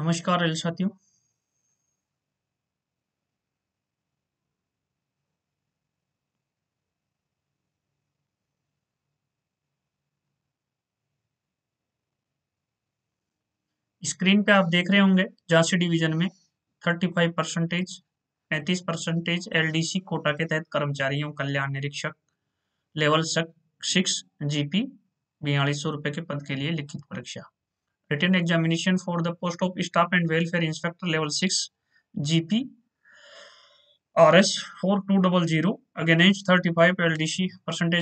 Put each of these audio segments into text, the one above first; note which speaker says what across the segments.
Speaker 1: नमस्कार रेल साथियों। स्क्रीन पे आप देख रहे होंगे झांसी डिवीजन में 35% 35% एलडीसी कोटा के तहत कर्मचारियों कल्याण निरीक्षक लेवल 6 जीपी 4200 रुपये के पद के लिए लिखित परीक्षा। Written examination for the post of staff and welfare inspector level 6 GP RS 4200 against 35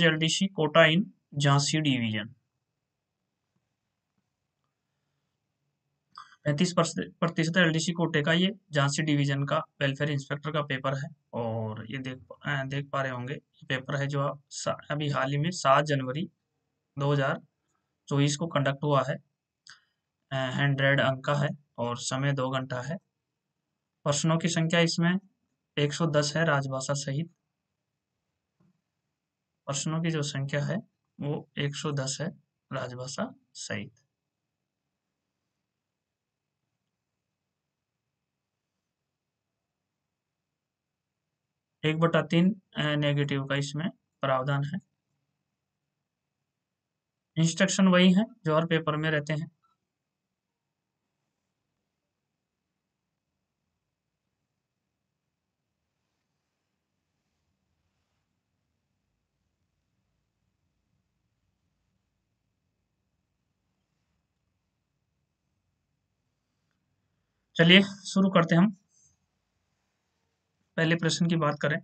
Speaker 1: LDC quota in Jhansi division. 35% LDC कोटे का ये झांसी डिवीजन का वेलफेयर इंस्पेक्टर का पेपर है। और ये देख पा रहे होंगे, ये पेपर है जो अभी हाल ही में 7 जनवरी 2024 को कंडक्ट हुआ है। 100 अंक का है और समय 2 घंटा है। प्रश्नों की संख्या इसमें 110 है राजभाषा सहित। प्रश्नों की जो संख्या है वो 110 है राजभाषा सहित। एक बटा 3 नेगेटिव का इसमें प्रावधान है। इंस्ट्रक्शन वही है जो हर पेपर में रहते हैं। चलिए शुरू करते हैं हम। पहले प्रश्न की बात करें।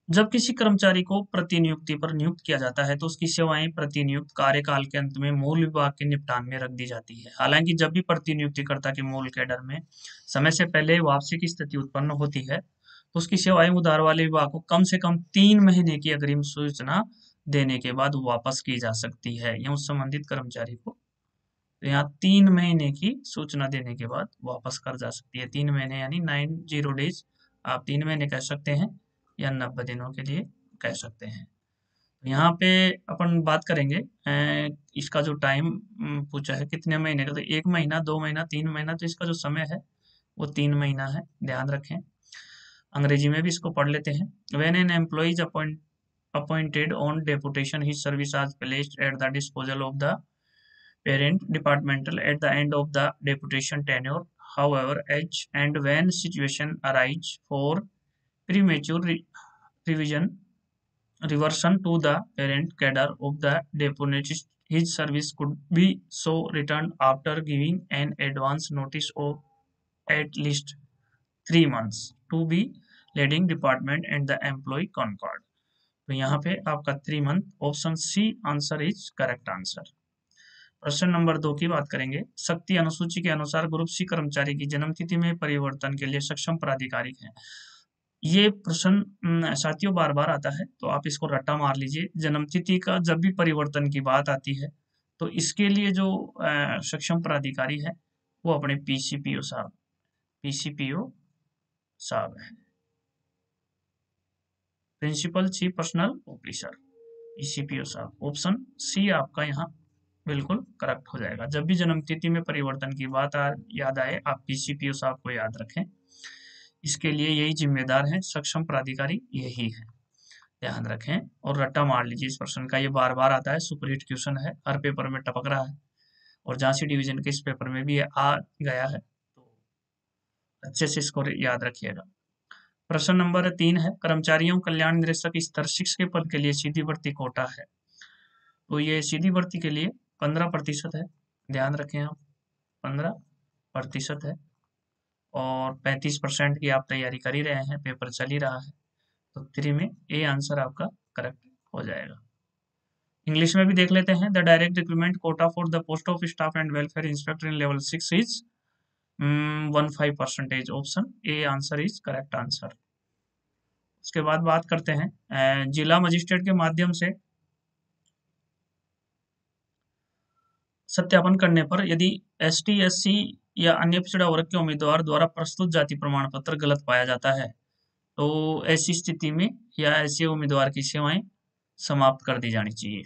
Speaker 1: जब किसी कर्मचारी को प्रतिनियुक्ति पर नियुक्त किया जाता है तो उसकी सेवाएं प्रतिनियुक्त कार्यकाल के अंत में मूल विभाग के निपटान में रख दी जाती है। हालांकि जब भी प्रतिनियुक्तिकर्ता के मूल कैडर में समय से पहले वापसी की स्थिति उत्पन्न होती है तो उसकी सेवाएं उधार वाले विभाग को कम से कम 3 महीने की अग्रिम सूचना देने के बाद वापस की जा सकती है। या उस संबंधित कर्मचारी को तो यहाँ 3 महीने की सूचना देने के बाद वापस कर जा सकती है। 3 महीने यानी 90 डेज, आप 3 महीने कह सकते हैं या 90 दिनों के लिए कह सकते हैं। यहाँ पे अपन बात करेंगे इसका जो टाइम पूछा है कितने महीने का, तो 1 महीना 2 महीना 3 महीना, तो इसका जो समय है वो 3 महीना है, ध्यान रखें। अंग्रेजी में भी इसको पढ़ लेते हैं। When an employee is appointed on deputation, his service is placed at the disposal of the parent departmental at the end of the deputation tenure. However, as and when situation arise for premature revision reversion to the parent cadre of the deputy, his service could be so returned after giving an advance notice of at least 3 months to be leading department and the employee concord. तो यहाँ पे आपका 3 month, option C answer is correct answer. प्रश्न number 2 की बात करेंगे। शक्ति अनुसूची के अनुसार ग्रुप सी कर्मचारी की जन्मतिथि में परिवर्तन के लिए सक्षम प्राधिकारी है। ये प्रश्न साथियों बार बार आता है तो आप इसको रट्टा मार लीजिए। जन्मतिथि का जब भी परिवर्तन की बात आती है तो इसके लिए जो सक्षम प्राधिकारी है वो अपने पीसीपीओ साहब है, principal chief personnel officer, PCPO साहब। ऑप्शन सी आपका यहाँ बिल्कुल करेक्ट हो जाएगा। जब भी जन्मतिथि में परिवर्तन की बात याद आए आप पीसीपीओ साहब को याद रखें। इसके लिए यही जिम्मेदार है, सक्षम प्राधिकारी यही है, ध्यान रखें और रट्टा मार लीजिए इस प्रश्न का। ये बार बार आता है, सुपरहिट क्वेश्चन है, हर पेपर में टपक रहा है और झांसी डिवीजन के इस पेपर में भी आ गया है, तो अच्छे से इसको याद रखिएगा। प्रश्न नंबर 3 है, कर्मचारियों कल्याण निरीक्षक स्तर 6 के पद के लिए सीधी भर्ती कोटा है। तो ये सीधी भर्ती के लिए 15% है, ध्यान रखें आप, 15% है और 35% की आप तैयारी कर ही रहे हैं, पेपर चल ही रहा है, तो 3 में ए आंसर आपका करेक्ट हो जाएगा। इंग्लिश में भी देख लेते हैं। The direct recruitment Kota for the post of staff and welfare inspector in level 6 is 15%, option A answer is correct answer. उसके बाद बात करते हैं जिला मजिस्ट्रेट के माध्यम से सत्यापन करने पर यदि एसटी, एससी या अन्य पिछड़ा वर्ग के उम्मीदवार द्वारा प्रस्तुत जाति प्रमाण पत्र गलत पाया जाता है तो ऐसी स्थिति में या ऐसे उम्मीदवार की सेवाएं समाप्त कर दी जानी चाहिए।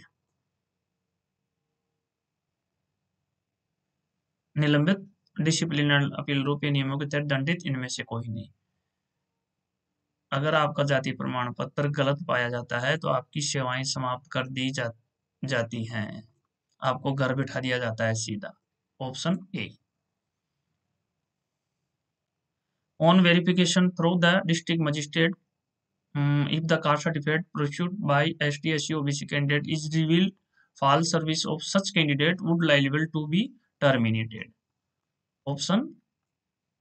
Speaker 1: निलंबित, डिसिप्लिनरी अपील रूपी नियमों के तहत दंडित, इनमें से कोई नहीं। अगर आपका जाति प्रमाण पत्र गलत पाया जाता है तो आपकी सेवाएं समाप्त कर दी जाती हैं, आपको घर बिठा दिया जाता है सीधा। Option A. On verification through the district magistrate, if the caste certificate pursued by ST SC OBC candidate is revealed false, service of such candidate would liable to be terminated. Option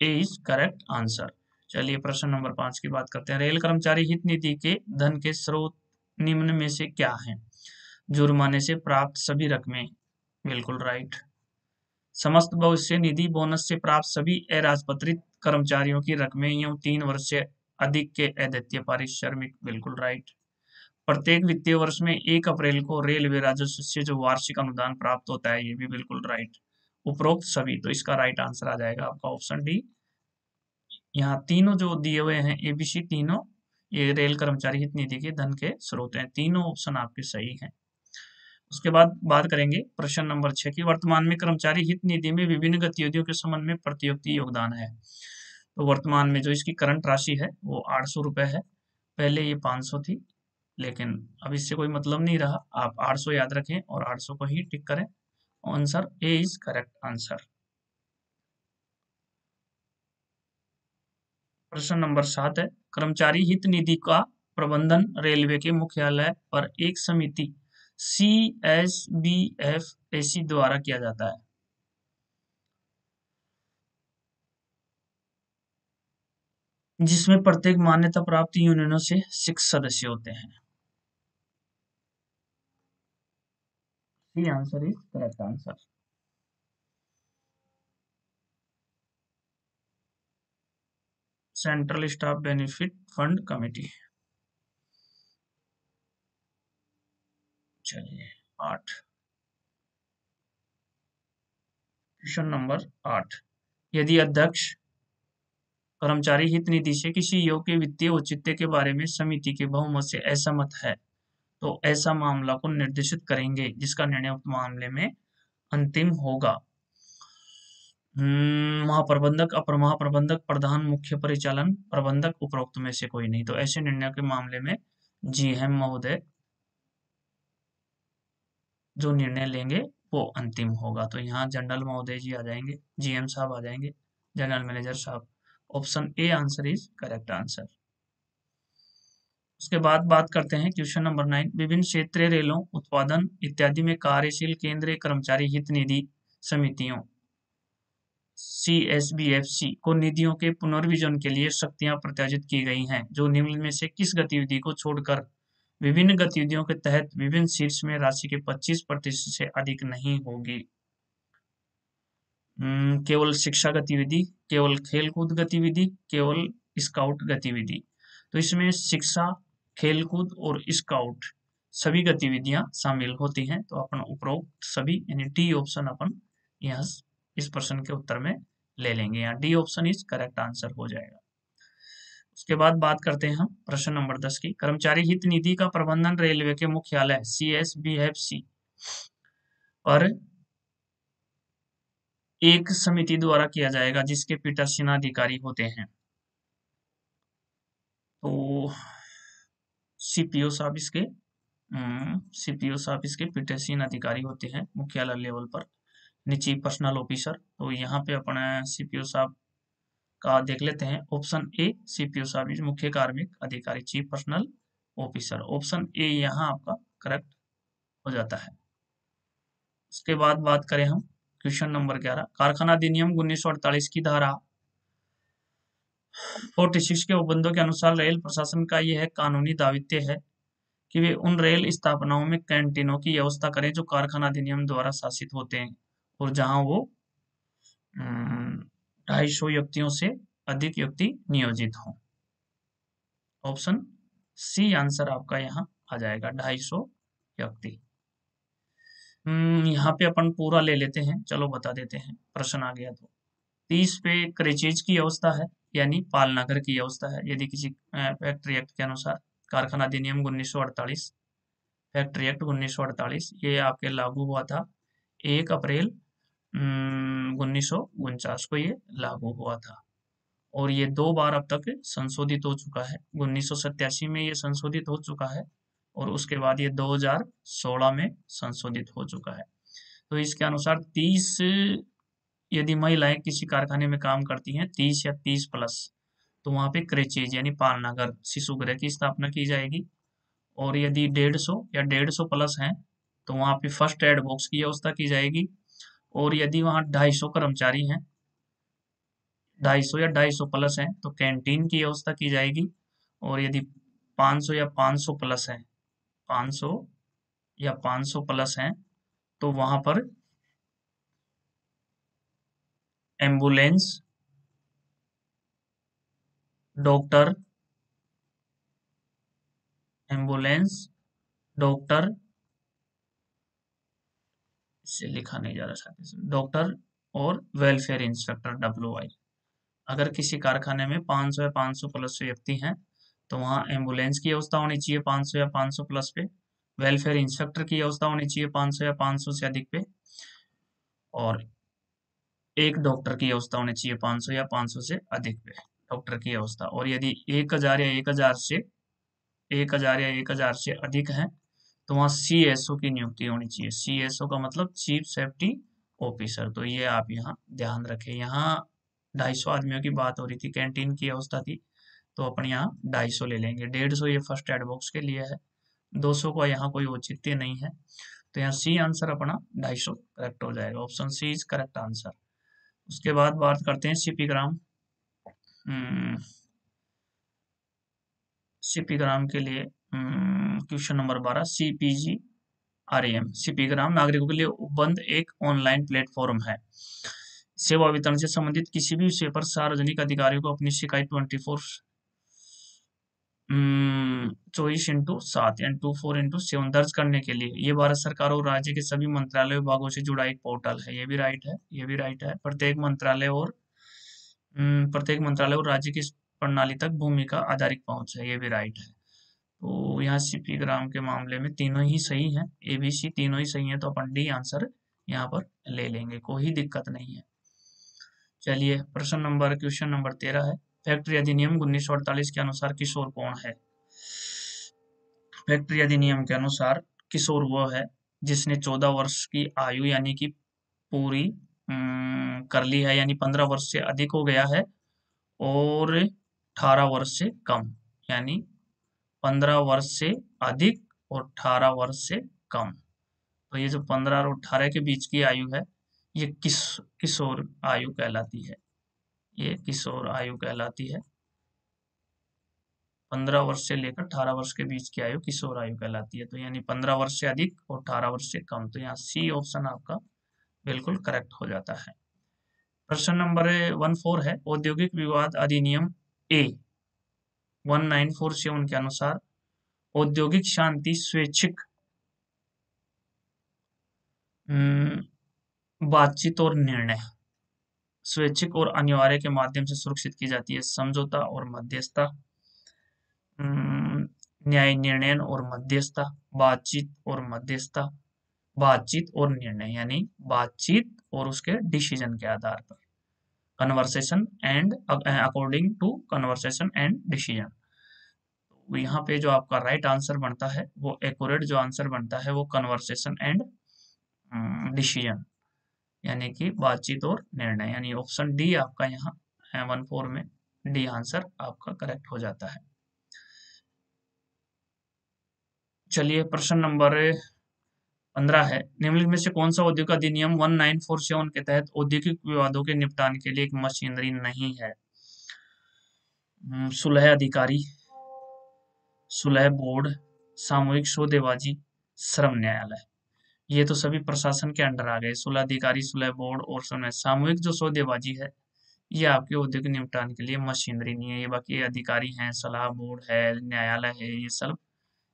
Speaker 1: A is correct answer. चलिए प्रश्न number 5 की बात करते हैं। Rail कर्मचारी हित निधि के धन के स्रोत निम्न में से क्या हैं? जुर्माने से प्राप्त सभी रकमें, बिल्कुल राइट। समस्त भविष्य निधि बोनस से प्राप्त सभी अराजपत्रित कर्मचारियों की रकमें एवं 3 वर्ष से अधिक के अद्वितीय पारिश्रमिक, बिल्कुल राइट। प्रत्येक वित्तीय वर्ष में 1 अप्रैल को रेलवे राजस्व से जो वार्षिक अनुदान प्राप्त होता है, ये भी बिल्कुल राइट। उपरोक्त सभी, तो इसका राइट आंसर आ जाएगा आपका ऑप्शन डी। यहाँ तीनों जो दिए हुए हैं एबीसी, तीनों ये रेल कर्मचारी हित निधि के धन के स्रोत हैं। तीनों ऑप्शन आपके सही हैं। उसके बाद बात करेंगे प्रश्न नंबर 6 की। वर्तमान में कर्मचारी हित निधि में विभिन्न गतिविधियों के संबंध में प्रतियोगी योगदान है। तो वर्तमान में जो इसकी करंट राशि है वो 800 रुपए है। पहले ये 500 थी, लेकिन अब इससे कोई मतलब नहीं रहा। आप 800 याद रखें और 800 को ही टिक करें। Answer A is correct answer. प्रश्न नंबर 7 है। कर्मचारी हित निधि का प्रबंधन रेलवे के मुख्यालय पर एक समिति CSBFAC द्वारा किया जाता है। जिसमें प्रत्येक मान्यता प्राप्त यूनियनों से 6 सदस्य होते हैं। C answer is correct answer. Central staff benefit fund committee. चलिए 8, क्वेश्चन नंबर 8। यदि अध्यक्ष कर्मचारी हित निधि से किसी योग के वित्तीय औचित्य के बारे में समिति के बहुमत से असहमत है तो ऐसा मामला को निर्देशित करेंगे जिसका निर्णय उक्त मामले में अंतिम होगा। महाप्रबंधक, अपर महाप्रबंधक, प्रधान मुख्य परिचालन प्रबंधक, उपरोक्त में से कोई नहीं। तो ऐसे निर्णय के मामले में GM महोदय जो निर्णय लेंगे वो अंतिम होगा। तो यहाँ जनरल महोदय जी आ जाएंगे, GM साहब आ जाएंगे, जनरल मैनेजर साहब। Option A answer is correct answer. उसके बाद बात करते हैं क्वेश्चन नंबर 9। विभिन्न क्षेत्रीय रेलों उत्पादन इत्यादि में कार्यशील केंद्रीय कर्मचारी हित निधि समितियों CSBFC को निधियों के पुनर्विजन के लिए शक्तियां प्रत्याशित की गई हैं जो निम्न में से किस गतिविधि को छोड़कर विभिन्न गतिविधियों के तहत विभिन्न शीर्ष में राशि के 25% से अधिक नहीं होगी। केवल शिक्षा गतिविधि, केवल खेलकूद गतिविधि, केवल स्काउट गतिविधि। तो इसमें शिक्षा, खेलकूद और स्काउट सभी गतिविधियां शामिल होती हैं। तो अपन उपरोक्त सभी यानी डी ऑप्शन अपन यहाँ इस प्रश्न के उत्तर में ले लेंगे। यहाँ D option is correct answer हो जाएगा। उसके बाद बात करते हैं हम प्रश्न नंबर 10 की। कर्मचारी हित निधि का प्रबंधन रेलवे के मुख्यालय CSBFC पर एक समिति द्वारा किया जाएगा जिसके पीठासीन अधिकारी होते हैं। तो CPO साहब इसके पीठासीन अधिकारी होते हैं मुख्यालय लेवल पर, चीफ पर्सनल ऑफिसर। तो यहाँ पे अपन CPO साहब का देख लेते हैं। ऑप्शन ए CPO साहब इज मुख्य कार्मिक अधिकारी, chief personnel officer. Option A यहाँ आपका करेक्ट हो जाता है। उसके बाद बात करें हम क्वेश्चन नंबर 11। कारखाना अधिनियम 1948 की धारा 46 के उपबंधों के अनुसार रेल प्रशासन का यह कानूनी दायित्व है कि वे उन रेल स्थापनाओं में कैंटीनों की व्यवस्था करें जो कारखाना अधिनियम द्वारा शासित होते हैं और जहां वो 250 व्यक्तियों से अधिक व्यक्ति नियोजित हों। ऑप्शन सी आंसर आपका यहाँ आ जाएगा 250 व्यक्ति। यहाँ पे अपन पूरा ले लेते हैं, चलो बता देते हैं, प्रश्न आ गया तो 30 पे क्रेचेज की व्यवस्था है यानी पालनाघर की व्यवस्था है यदि किसी फैक्ट्री एक्ट के अनुसार। कारखाना अधिनियम 1948, फैक्ट्री एक्ट 1948 ये आपके लागू हुआ था 1 अप्रैल 1949 को ये लागू हुआ था और ये 2 बार अब तक संशोधित हो चुका है। 1987 में ये संशोधित हो चुका है और उसके बाद ये 2016 में संशोधित हो चुका है। तो इसके अनुसार 30 यदि महिलाएं किसी कारखाने में काम करती हैं 30 या 30 प्लस, तो वहां पे क्रेचेज यानी पालनाघर शिशु गृह की स्थापना की जाएगी। और यदि 150 या 150 प्लस हैं तो वहां पे फर्स्ट एड बॉक्स की व्यवस्था की जाएगी। और यदि वहां 250 कर्मचारी हैं, 250 या 250 प्लस हैं तो कैंटीन की व्यवस्था की जाएगी। और यदि 500 या 500 प्लस हैं, 500 या 500 प्लस हैं तो वहां पर एम्बुलेंस, डॉक्टर, एम्बुलेंस, डॉक्टर, इससे लिखा नहीं जा रहा साथी से, डॉक्टर और वेलफेयर इंस्पेक्टर WI। अगर किसी कारखाने में 500 या 500 प्लस व्यक्ति हैं तो वहाँ एम्बुलेंस की व्यवस्था होनी चाहिए 500 या 500 प्लस पे, वेलफेयर इंस्पेक्टर की व्यवस्था होनी चाहिए 500 या 500 से अधिक पे, और एक डॉक्टर की व्यवस्था होनी चाहिए 500 या 500 से अधिक पे, डॉक्टर की व्यवस्था। और यदि 1000 या 1000 से अधिक हैं तो वहाँ CSO की नियुक्ति होनी चाहिए। CSO का मतलब चीफ सेफ्टी ऑफिसर। तो ये आप यहाँ ध्यान रखें। यहाँ 250 आदमियों की बात हो रही थी, कैंटीन की व्यवस्था थी, तो अपन यहाँ 250 ले लेंगे। 150 ये फर्स्ट एड बॉक्स के लिए है, 200 का यहाँ कोई औचित्य नहीं है, तो यहाँ सी आंसर अपना 250 करेक्ट हो जाएगा। Option C is correct answer. उसके बाद बात करते हैं CP ग्राम। CP ग्राम के लिए क्वेश्चन नंबर 12, CPG-RAM। CP ग्राम नागरिकों के लिए उपबंध एक ऑनलाइन प्लेटफॉर्म है। सेवा वितरण से संबंधित किसी भी विषय पर सार्वजनिक अधिकारियों को अपनी शिकायत 24/7 यानी 24/7 दर्ज करने के लिए ये भारत सरकार और राज्य के सभी मंत्रालय विभागों से जुड़ा एक पोर्टल है। ये भी राइट है, ये भी राइट है। प्रत्येक मंत्रालय और राज्य की इस प्रणाली तक भूमिका आधारित पहुंच है। ये भी राइट है। तो यहाँ CP ग्राम के मामले में तीनों ही सही हैं, ABC तीनों ही सही हैं, तो अपन डी आंसर यहाँ पर ले लेंगे, कोई दिक्कत नहीं है। चलिए क्वेश्चन नंबर 13 है, फैक्ट्री अधिनियम 1948 के अनुसार किशोर कौन है? फैक्ट्री अधिनियम के अनुसार किशोर वह है जिसने 14 वर्ष की आयु यानी कि पूरी कर ली है, यानी 15 वर्ष से अधिक हो गया है, और 18 वर्ष से कम, यानी 15 वर्ष से अधिक और 18 वर्ष से कम। तो ये जो 15 और 18 के बीच की आयु है ये किशोर आयु कहलाती है। ये किशोर आयु कहलाती है। 15 वर्ष से लेकर 18 वर्ष के बीच की आयु किशोर आयु कहलाती है। तो यानी 15 वर्ष से अधिक और 18 वर्ष से कम। तो यहाँ सी ऑप्शन आपका बिल्कुल करेक्ट हो जाता है। प्रश्न नंबर 14 है, औद्योगिक विवाद अधिनियम A 1947 के अनुसार औद्योगिक शांति स्वैच्छिक बातचीत और निर्णय, स्वैच्छिक और अनिवार्य के माध्यम से सुरक्षित की जाती है। समझौता और मध्यस्थता, न्याय निर्णय और मध्यस्थता, बातचीत और मध्यस्थता, बातचीत और निर्णय, यानी बातचीत और उसके डिसीजन के आधार पर, conversation and according to conversation and decision. तो यहाँ पे जो आपका राइट आंसर बनता है, वो एक्यूरेट जो आंसर बनता है वो कन्वर्सेशन एंड डिसीजन, यानी कि बातचीत और निर्णय, यानी ऑप्शन डी आपका यहाँ 14 में डी आंसर आपका करेक्ट हो जाता है। चलिए प्रश्न नंबर 15 है, निम्नलिखित में से कौन सा औद्योगिक अधिनियम 1947 के तहत औद्योगिक विवादों के निपटान के लिए एक मशीनरी नहीं है? सुलह अधिकारी, सुलह बोर्ड, सामूहिक सौदेबाजी, श्रम न्यायालय। ये तो सभी प्रशासन के अंडर आ गए, सुलह अधिकारी, सुलह बोर्ड और सामूहिक जो सौदेबाजी है ये आपके औद्योगिक निपटान के लिए मशीनरी नहीं है। ये बाकी अधिकारी हैं, सलाह बोर्ड है, न्यायालय है, ये सब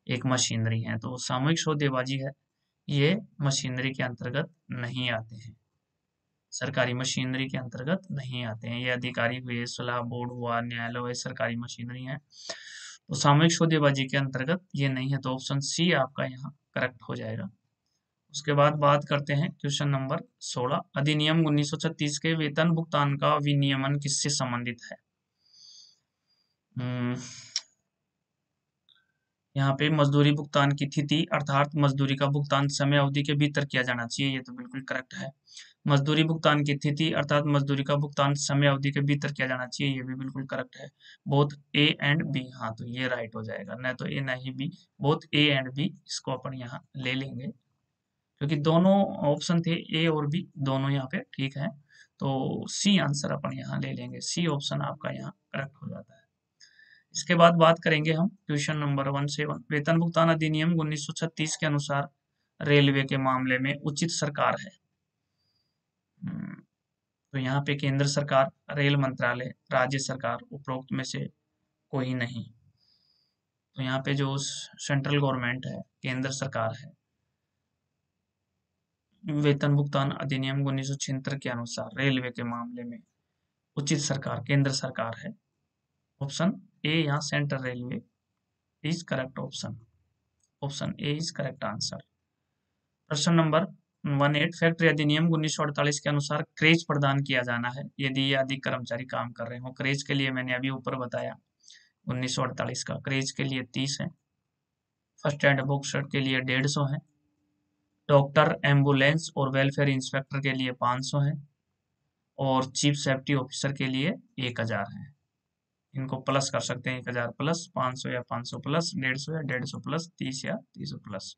Speaker 1: एक मशीनरी है। तो सामूहिक सौदेबाजी है, ये मशीनरी के अंतर्गत नहीं आते हैं, सरकारी मशीनरी के अंतर्गत नहीं आते हैं। ये अधिकारी हुए, सलाह बोर्ड हुआ, न्यायालय हुए, सरकारी मशीनरी है, तो सामूहिक सौदेबाजी के अंतर्गत ये नहीं है। तो ऑप्शन सी आपका यहाँ करेक्ट हो जाएगा। उसके बाद बात करते हैं क्वेश्चन नंबर 16। अधिनियम 1936 के वेतन भुगतान का विनियमन किससे संबंधित है? यहाँ पे मजदूरी भुगतान की तिथि अर्थात मजदूरी का भुगतान समय अवधि के भीतर किया जाना चाहिए, ये तो बिल्कुल करेक्ट है। मजदूरी भुगतान की तिथि अर्थात मजदूरी का भुगतान समय अवधि के भीतर किया जाना चाहिए, ये भी बिल्कुल करेक्ट है। बोथ ए एंड बी, हाँ तो ये राइट हो जाएगा, न तो ए न ही B, both A and B, इसको अपन यहाँ ले लेंगे क्योंकि दोनों ऑप्शन थे, ए और बी दोनों यहाँ पे ठीक है। तो सी आंसर अपन यहाँ ले लेंगे, सी ऑप्शन आपका यहाँ करेक्ट हो जाता है। इसके बाद बात करेंगे हम क्वेश्चन नंबर 17। वेतन भुगतान अधिनियम 1936 के अनुसार रेलवे के मामले में उचित सरकार है। तो यहाँ पे केंद्र सरकार, रेल मंत्रालय, राज्य सरकार, उपरोक्त में से कोई नहीं। तो यहाँ पे जो सेंट्रल गवर्नमेंट है, केंद्र सरकार है, वेतन भुगतान अधिनियम 1976 के अनुसार रेलवे के मामले में उचित सरकार केंद्र सरकार है। ऑप्शन ए यहाँ central railway is correct option, option A is correct answer. प्रश्न नंबर 18। फैक्ट्री अधिनियम 1948 के अनुसार क्रेज प्रदान किया जाना है यदि ये अधिक कर्मचारी काम कर रहे हो। क्रेज के लिए मैंने अभी ऊपर बताया 1948 का, क्रेज के लिए 30 है, फर्स्ट एड बॉक्सर के लिए 150 है, डॉक्टर, एम्बुलेंस और वेलफेयर इंस्पेक्टर के लिए 500 है, और चीफ सेफ्टी ऑफिसर के लिए 1000 है। इनको प्लस कर सकते हैं, 1000 प्लस 500 या 500 प्लस 150 या 150 प्लस 30 या 30 प्लस।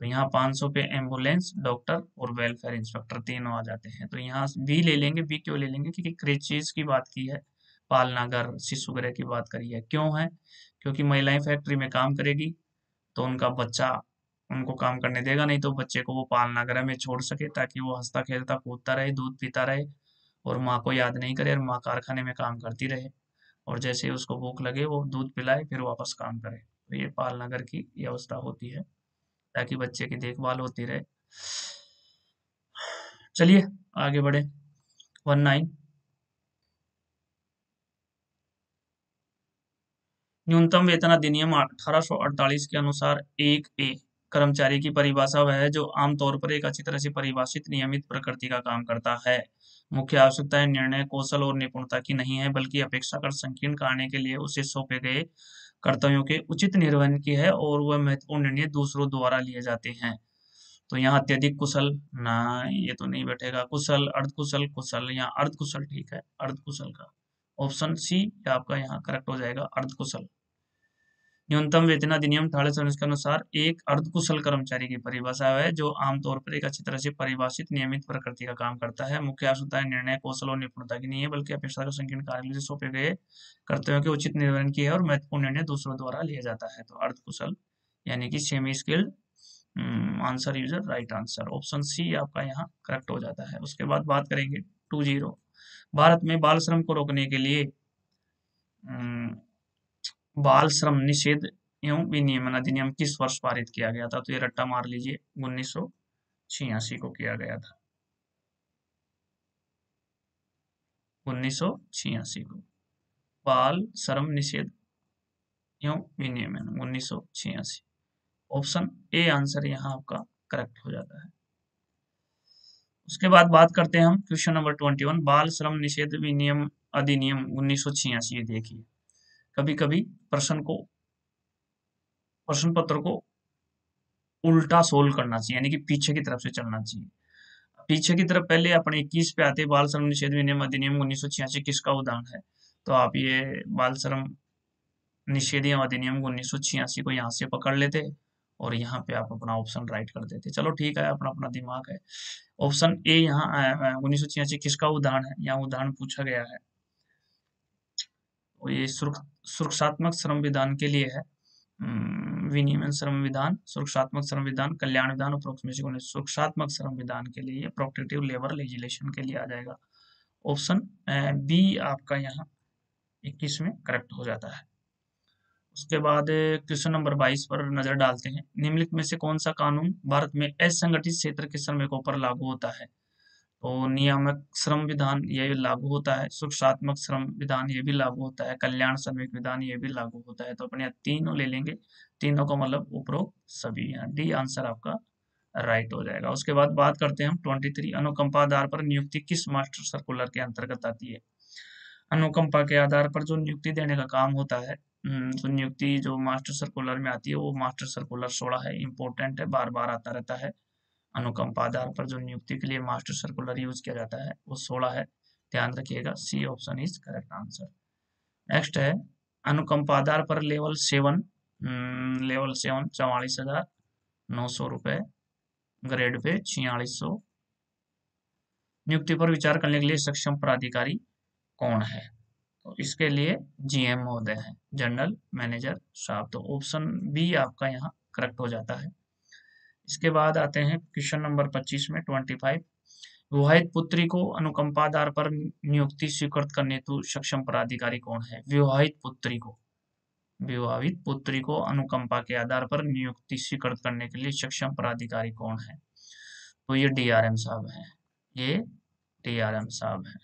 Speaker 1: तो यहाँ 500 पे एम्बुलेंस, डॉक्टर और वेलफेयर इंस्पेक्टर तीनों आ जाते हैं। तो यहाँ बी ले लेंगे। बी क्यों ले लेंगे? क्योंकि क्रेचेज की बात की है, पालनागर, शिशु गृह की बात करी है। क्यों है? क्योंकि महिलाएं फैक्ट्री में काम करेगी तो उनका बच्चा उनको काम करने देगा नहीं, तो बच्चे को वो पालनागृह में छोड़ सके ताकि वो हंसता खेलता कूदता रहे, दूध पीता रहे और माँ को याद नहीं करे और माँ कारखाने में काम करती रहे, और जैसे ही उसको भूख लगे वो दूध पिलाए फिर वापस काम करे। तो ये पालनगर की व्यवस्था होती है ताकि बच्चे की देखभाल होती रहे। चलिए आगे बढ़े। 19। न्यूनतम वेतन अधिनियम 1848 के अनुसार एक ए कर्मचारी की परिभाषा वह है जो आमतौर पर एक अच्छी तरह से परिभाषित नियमित प्रकृति का काम करता है। मुख्य आवश्यकताएं निर्णय कौशल और निपुणता की नहीं है बल्कि अपेक्षाकृत संकीर्ण कार्य के लिए उसे सौंपे गए कर्तव्यों के उचित निर्वहन की है और वह महत्वपूर्ण निर्णय दूसरों द्वारा लिए जाते हैं। तो यहाँ अत्यधिक कुशल ना, ये तो नहीं बैठेगा। कुशल, अर्धकुशल, कुशल, यहाँ अर्धकुशल ठीक है, अर्धकुशल का ऑप्शन सी आपका यहाँ करेक्ट हो जाएगा, अर्धकुशल। न्यूनतम वेतन अधिनियम 1819 के अनुसार एक अर्धकुशल कर्मचारी की परिभाषा है जो आमतौर पर एक अच्छी तरह से परिभाषित नियमित प्रकृति का काम करता है। मुख्य आवश्यकताएं निर्णय कौशल और निपुणता की नहीं है बल्कि अपेक्षा का संकीर्ण कार्य से सौंपे गए कर्तव्यों के उचित निर्वहन की है और महत्वपूर्ण निर्णय दूसरों द्वारा लिया जाता है। तो अर्धकुशल यानी कि semi skilled answer user right answer, option C आपका यहाँ करेक्ट हो जाता है। उसके बाद बात करेंगे 20। भारत में बाल श्रम को रोकने के लिए बाल श्रम निषेध एवं विनियमन अधिनियम किस वर्ष पारित किया गया था? तो ये रट्टा मार लीजिए, 1986 को किया गया था, 1986 को बाल श्रम निषेध एवं विनियमन 1986, ऑप्शन ए आंसर यहाँ आपका करेक्ट हो जाता है। उसके बाद बात करते हैं हम क्वेश्चन नंबर 21। बाल श्रम निषेध विनियम अधिनियम 1986। देखिए कभी कभी प्रश्न पत्र को उल्टा सोल्व करना चाहिए, यानी कि पीछे की तरफ से चलना चाहिए। पीछे की तरफ पहले अपने 21 पे आते बाल श्रम निषेध विनियम अधिनियम 1986 किसका उदाहरण है? तो आप ये बाल श्रम निषेध अधिनियम 1986 को यहाँ से पकड़ लेते और यहाँ पे आप अपना ऑप्शन राइट कर देते। चलो ठीक है, अपना अपना दिमाग है। ऑप्शन ए यहाँ 1986 किसका उदाहरण है? यहाँ उदाहरण पूछा गया है और ये सुरक्षात्मक श्रम विधान के लिए है। विनियमन श्रम विधान, सुरक्षात्मक श्रम विधान, कल्याण विधान, उपरोक्त में से सुरक्षात्मक श्रम विधान के लिए, प्रोटेक्टिव लेबर लेजिस्लेशन के लिए आ जाएगा। ऑप्शन बी आपका यहाँ 21 में करेक्ट हो जाता है। उसके बाद क्वेश्चन नंबर 22 पर नजर डालते हैं। निम्नलिखित में से कौन सा कानून भारत में असंगठित क्षेत्र के श्रमिकों पर लागू होता है? तो नियामक श्रम विधान ये भी लागू होता है, सुरक्षात्मक श्रम विधान ये भी लागू होता है, कल्याण श्रमिक विधान ये भी लागू होता है। तो अपने तीनों ले लेंगे, तीनों का मतलब उपरोक्त सभी। यहाँ डी आंसर आपका राइट हो जाएगा। उसके बाद बात करते हैं हम 23, अनुकंपा आधार पर नियुक्ति किस मास्टर सर्कुलर के अंतर्गत आती है। अनुकंपा के आधार पर जो नियुक्ति देने का काम होता है, तो नियुक्ति जो मास्टर सर्कुलर में आती है वो मास्टर सर्कुलर 16 है। इंपॉर्टेंट है, बार बार आता रहता है। अनुकंपा आधार पर जो नियुक्ति के लिए मास्टर सर्कुलर यूज किया जाता है वो 16 है, ध्यान रखिएगा। C option is correct answer. Next है अनुकंपा आधार पर लेवल 7, लेवल 7 44,900 रुपए, ग्रेड पे 4600। नियुक्ति पर विचार करने के लिए सक्षम प्राधिकारी कौन है? तो इसके लिए जीएम महोदय है, जनरल मैनेजर साहब। तो ऑप्शन बी आपका यहाँ करेक्ट हो जाता है। इसके बाद आते हैं क्वेश्चन नंबर 25 में 25, विवाहित पुत्री को अनुकंपा आधार पर नियुक्ति स्वीकृत करने हेतु सक्षम प्राधिकारी कौन है? विवाहित पुत्री को अनुकंपा के आधार पर नियुक्ति स्वीकृत करने के लिए सक्षम प्राधिकारी कौन है? तो ये डीआरएम साहब हैं, ये डीआरएम साहब हैं,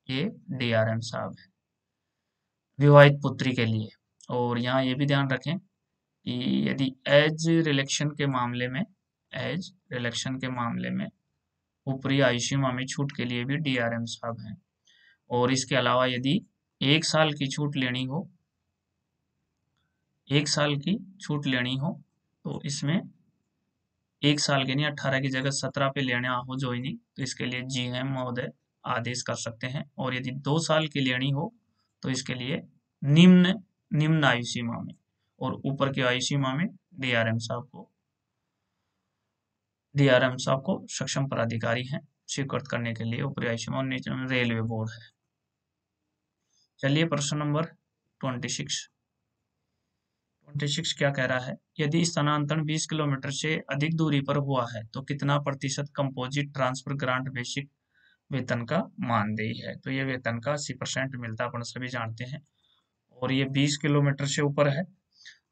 Speaker 1: ये डीआरएम साहब हैं विवाहित पुत्री के लिए। और यहाँ ये भी ध्यान रखें कि यदि एज रिलेक्शन के मामले में ऊपरी आयु सीमा में छूट के लिए भी डीआरएम साहब हैं। और इसके अलावा यदि 1 साल की छूट लेनी हो, 1 साल की छूट लेनी हो तो इसमें 1 साल के नहीं 18 की जगह 17 पे लेना हो ज्वाइनिंग, तो इसके लिए जीएम महोदय आदेश कर सकते हैं। और यदि 2 साल की लेनी हो तो इसके लिए निम्न आयु सीमा में और ऊपर की आयु सीमा में डीआरएम साहब को सक्षम प्राधिकारी हैं स्वीकृत करने के लिए। ऊपरी आयु सीमा और नीचे में रेलवे बोर्ड है। चलिए प्रश्न नंबर 26 क्या कह रहा है, यदि स्थानांतरण 20 किलोमीटर से अधिक दूरी पर हुआ है तो कितना प्रतिशत कंपोजिट ट्रांसफर ग्रांट बेसिक वेतन का मानदेय है? तो ये वेतन का 80% मिलता है, अपन सभी जानते हैं। और ये 20 किलोमीटर से ऊपर है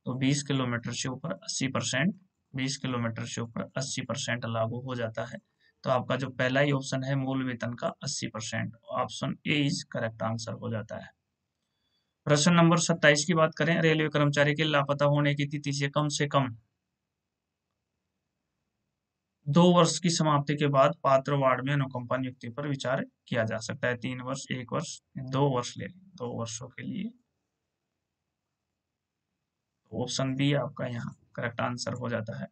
Speaker 1: तो 20 किलोमीटर से ऊपर 80%, 20 किलोमीटर से ऊपर 80% लागू हो जाता है। तो आपका जो पहला ही ऑप्शन है मूल वेतन का 80%, option A is correct answer हो जाता है। प्रश्न नंबर 27 की बात करें, रेलवे कर्मचारी के लापता होने की तिथि से कम 2 वर्ष की समाप्ति के बाद पात्र वार्ड में अनुकंपा नियुक्ति पर विचार किया जा सकता है। 3 वर्ष, 1 वर्ष, 2 वर्ष ले लें, 2 वर्षों के लिए। ऑप्शन बी आपका यहाँ करेक्ट आंसर हो जाता है।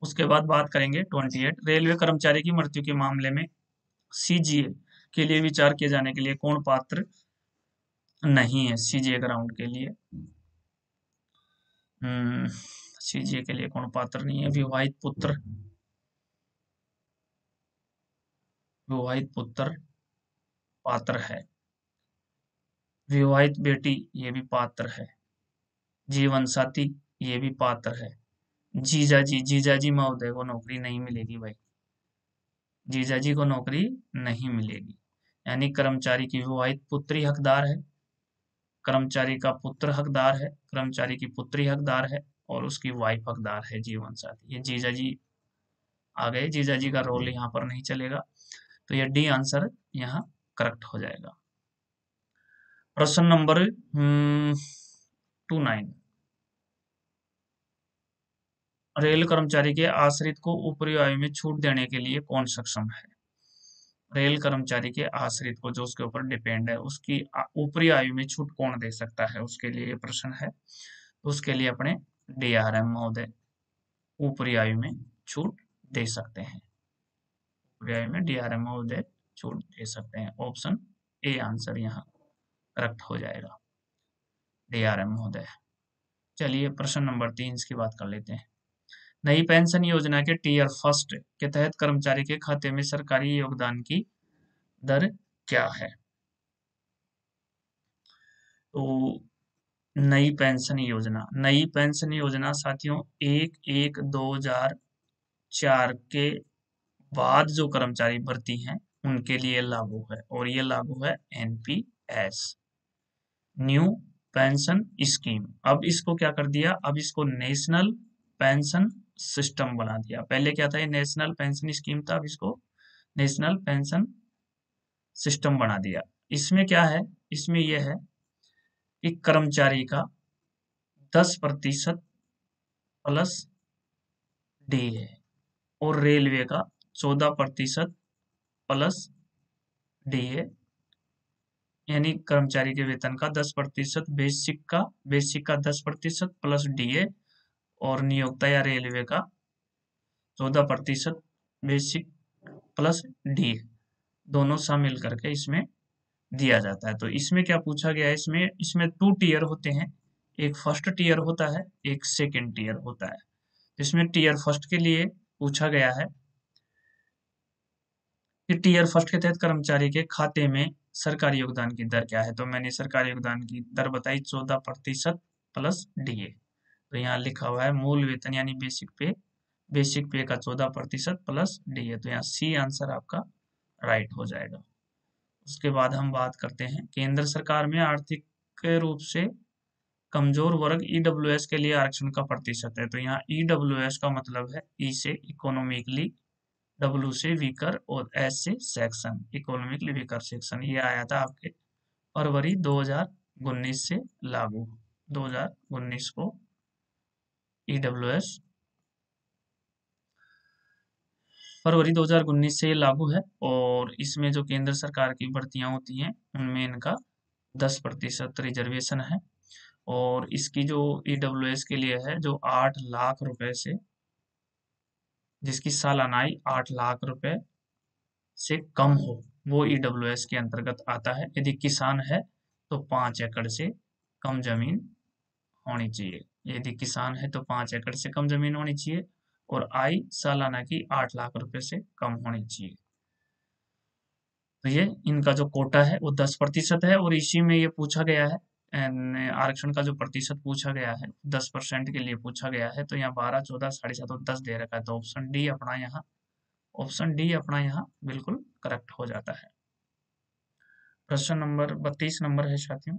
Speaker 1: उसके बाद बात करेंगे 28, रेलवे कर्मचारी की मृत्यु के मामले में सीजीए के लिए विचार किए जाने के लिए कौन पात्र नहीं है? सीजीए ग्राउंड के लिए सीजीए के लिए कौन पात्र नहीं है? विवाहित पुत्र पात्र है, विवाहित बेटी ये भी पात्र है, जीवन साथी ये भी पात्र है, जीजाजी महोदय को नौकरी नहीं मिलेगी भाई, जीजाजी को नौकरी नहीं मिलेगी। यानी कर्मचारी की विवाहित पुत्री हकदार है, कर्मचारी का पुत्र हकदार है, कर्मचारी की पुत्री हकदार है और उसकी वाइफ हकदार है जीवन साथी। ये जीजाजी आ गए, जीजाजी का रोल यहाँ पर नहीं चलेगा। तो ये डी आंसर यहाँ करेक्ट हो जाएगा। प्रश्न नंबर 29, रेल कर्मचारी के आश्रित को ऊपरी आयु में छूट देने के लिए कौन सक्षम है? रेल कर्मचारी के आश्रित को जो उसके ऊपर डिपेंड है उसकी ऊपरी आयु में छूट कौन दे सकता है, उसके लिए प्रश्न है। उसके लिए अपने डीआरएम महोदय ऊपरी आयु में छूट दे सकते हैं, ऊपरी आयु में डीआरएम महोदय छूट दे सकते हैं। ऑप्शन ए आंसर यहाँ करेक्ट हो जाएगा, डीआरएम महोदय। चलिए प्रश्न नंबर 3 की बात कर लेते हैं। नई पेंशन योजना के टीयर फर्स्ट के तहत कर्मचारी के खाते में सरकारी योगदान की दर क्या है? तो नई पेंशन योजना साथियों 1/1/2004 के बाद जो कर्मचारी भर्ती हैं उनके लिए लागू है और ये लागू है एनपीएस, न्यू पेंशन स्कीम। अब इसको क्या कर दिया, अब इसको नेशनल पेंशन सिस्टम बना दिया। पहले क्या था, ये नेशनल पेंशन स्कीम था, अब इसको नेशनल पेंशन सिस्टम बना दिया। इसमें क्या है, इसमें यह है कि कर्मचारी का 10% प्लस डी है, और रेलवे का 14% प्लस डीए, यानी कर्मचारी के वेतन का 10%, बेसिक का 10% प्लस डीए, और नियोक्ता या रेलवे का 14% बेसिक प्लस डीए, दोनों शामिल करके इसमें दिया जाता है। तो इसमें क्या पूछा गया है, इसमें 2 टियर होते हैं, एक फर्स्ट टियर होता है, एक सेकंड टियर होता है। इसमें टियर फर्स्ट के लिए पूछा गया है कि टीयर फर्स्ट के तहत कर्मचारी के खाते में सरकारी योगदान की दर क्या है। तो मैंने सरकारी योगदान की दर बताई 14% प्लस डीए। तो यहाँ लिखा हुआ है मूल वेतन यानी बेसिक पे का 14% प्लस डीए। तो यहाँ सी आंसर आपका राइट हो जाएगा। उसके बाद हम बात करते हैं केंद्र सरकार में आर्थिक रूप से कमजोर वर्ग ईडब्ल्यूएस के लिए आरक्षण का प्रतिशत है। तो यहाँ ईडब्ल्यूएस का मतलब है ई से इकोनॉमिकली, डब्ल्यू से वीकर और एस से सेक्शन, इकोनॉमिकली वीकर सेक्शन। ये आया था आपके फरवरी 2019 से लागू, 2019 को ईडब्ल्यूएस फरवरी 2019 से ये लागू है। और इसमें जो केंद्र सरकार की भर्तियां होती हैं उनमें इनका 10% रिजर्वेशन है। और इसकी जो ईडब्ल्यूएस के लिए है जो 8 लाख रुपए से, जिसकी सालानाई 8 लाख रुपए से कम हो, वो ईडब्ल्यूएस के अंतर्गत आता है। यदि किसान है तो 5 एकड़ से कम जमीन होनी चाहिए। यदि किसान है तो 5 एकड़ से कम जमीन होनी चाहिए और आय सालाना की 8 लाख रुपए से कम होनी चाहिए। तो ये इनका जो कोटा है वो 10% है। और इसी में ये पूछा गया है, आरक्षण का जो प्रतिशत पूछा गया है 10% के लिए पूछा गया है। तो यहाँ 12, 14, 7.5 और 10 दे रखा है। तो ऑप्शन डी अपना यहाँ बिल्कुल करेक्ट हो जाता है। प्रश्न नंबर 32 नंबर है साथियों।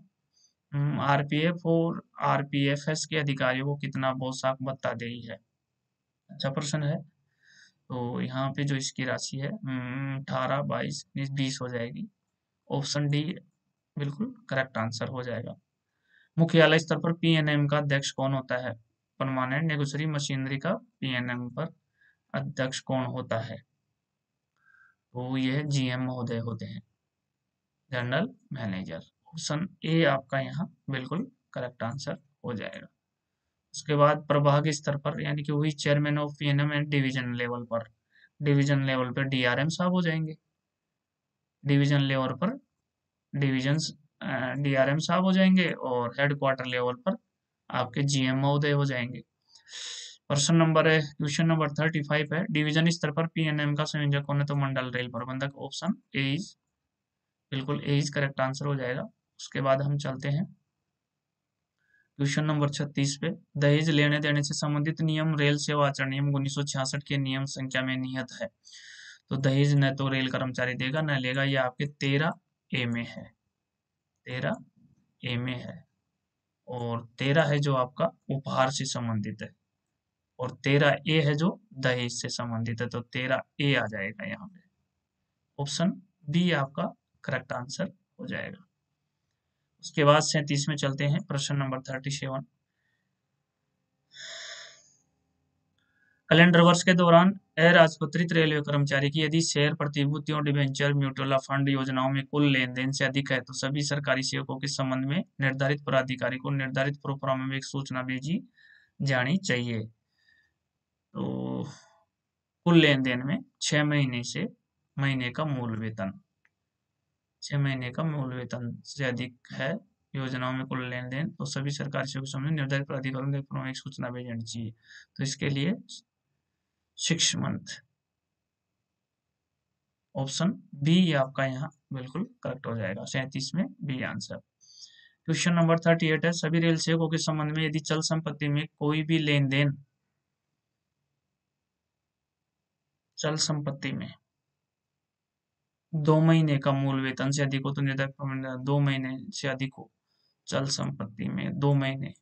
Speaker 1: आरपीएफ और आरपीएफएस के अधिकारियों को कितना पोशाक भत्ता देई है। अच्छा प्रश्न है। तो यहाँ पे जो इसकी राशि है 18, 22, 20 हो जाएगी। ऑप्शन डी बिल्कुल करेक्ट आंसर हो जाएगा। मुख्यालय स्तर पर पीएनएम का अध्यक्ष कौन होता है। परमानेंट नेगोशिएटरी मशीनरी का पीएनएम पर अध्यक्ष कौन होता है। तो यह जीएम महोदय होते हैं, जनरल मैनेजर। ऑप्शन ए आपका यहाँ बिल्कुल करेक्ट आंसर हो जाएगा। उसके बाद प्रभाग स्तर पर यानी कि वही chairman of PNM and division level पर डीआरएम साहब हो जाएंगे। डिवीजन लेवल पर डिविजन डीआरएम साहब हो जाएंगे और हेडक्वार्टर लेवल पर आपके जीएम महोदय हो जाएंगे। क्वेश्चन नंबर 35 है डिवीजन स्तर पर पीएनएम का संयोजक कौन है। तो मंडल रेल प्रबंधक। ऑप्शन ए इज बिल्कुल ए इज करेक्ट आंसर हो जाएगा। उसके बाद हम चलते हैं क्वेश्चन नंबर 36 पे। दहेज लेने देने से संबंधित नियम रेल सेवा आचरण नियम 1966 के नियम संख्या में निहित है। तो दहेज न तो रेल कर्मचारी देगा न लेगा, ये आपके 13A में है, 13A में है। और 13 है जो आपका उपहार से संबंधित है और 13A है जो दहेज से संबंधित है। तो 13A आ जाएगा यहाँ पे। ऑप्शन बी आपका करेक्ट आंसर हो जाएगा। उसके बाद 37 में चलते हैं। प्रश्न नंबर 37। कैलेंडर वर्ष के दौरान अराजपत्रित रेलवे कर्मचारी की यदि शेयर प्रतिभूतियों डिबेंचर म्यूचुअल फंड योजनाओं में कुल लेन देन से अधिक है तो सभी सरकारी सेवकों के संबंध में निर्धारित प्राधिकारी को निर्धारित प्रोफार्मा में एक सूचना भेजी जानी चाहिए। तो कुल लेन देन में 6 महीने से महीने का मूल वेतन, 6 महीने का मूल वेतन से अधिक है योजनाओं में कुल लेन देन तो सभी सरकारी सेवकों के संबंध में निर्धारित प्राधिकारों को एक सूचना भेजी जानी चाहिए। तो इसके लिए 6 मंथ, ऑप्शन बी आपका यहाँ बिल्कुल करेक्ट हो जाएगा। 37 में बी आंसर। क्वेश्चन नंबर 38 है सभी रेल सेवकों के संबंध में यदि चल संपत्ति में कोई भी लेन देन चल संपत्ति में 2 महीने का मूल वेतन से अधिक हो तो निर्धारित 2 महीने से अधिक हो, चल संपत्ति में 2 महीने,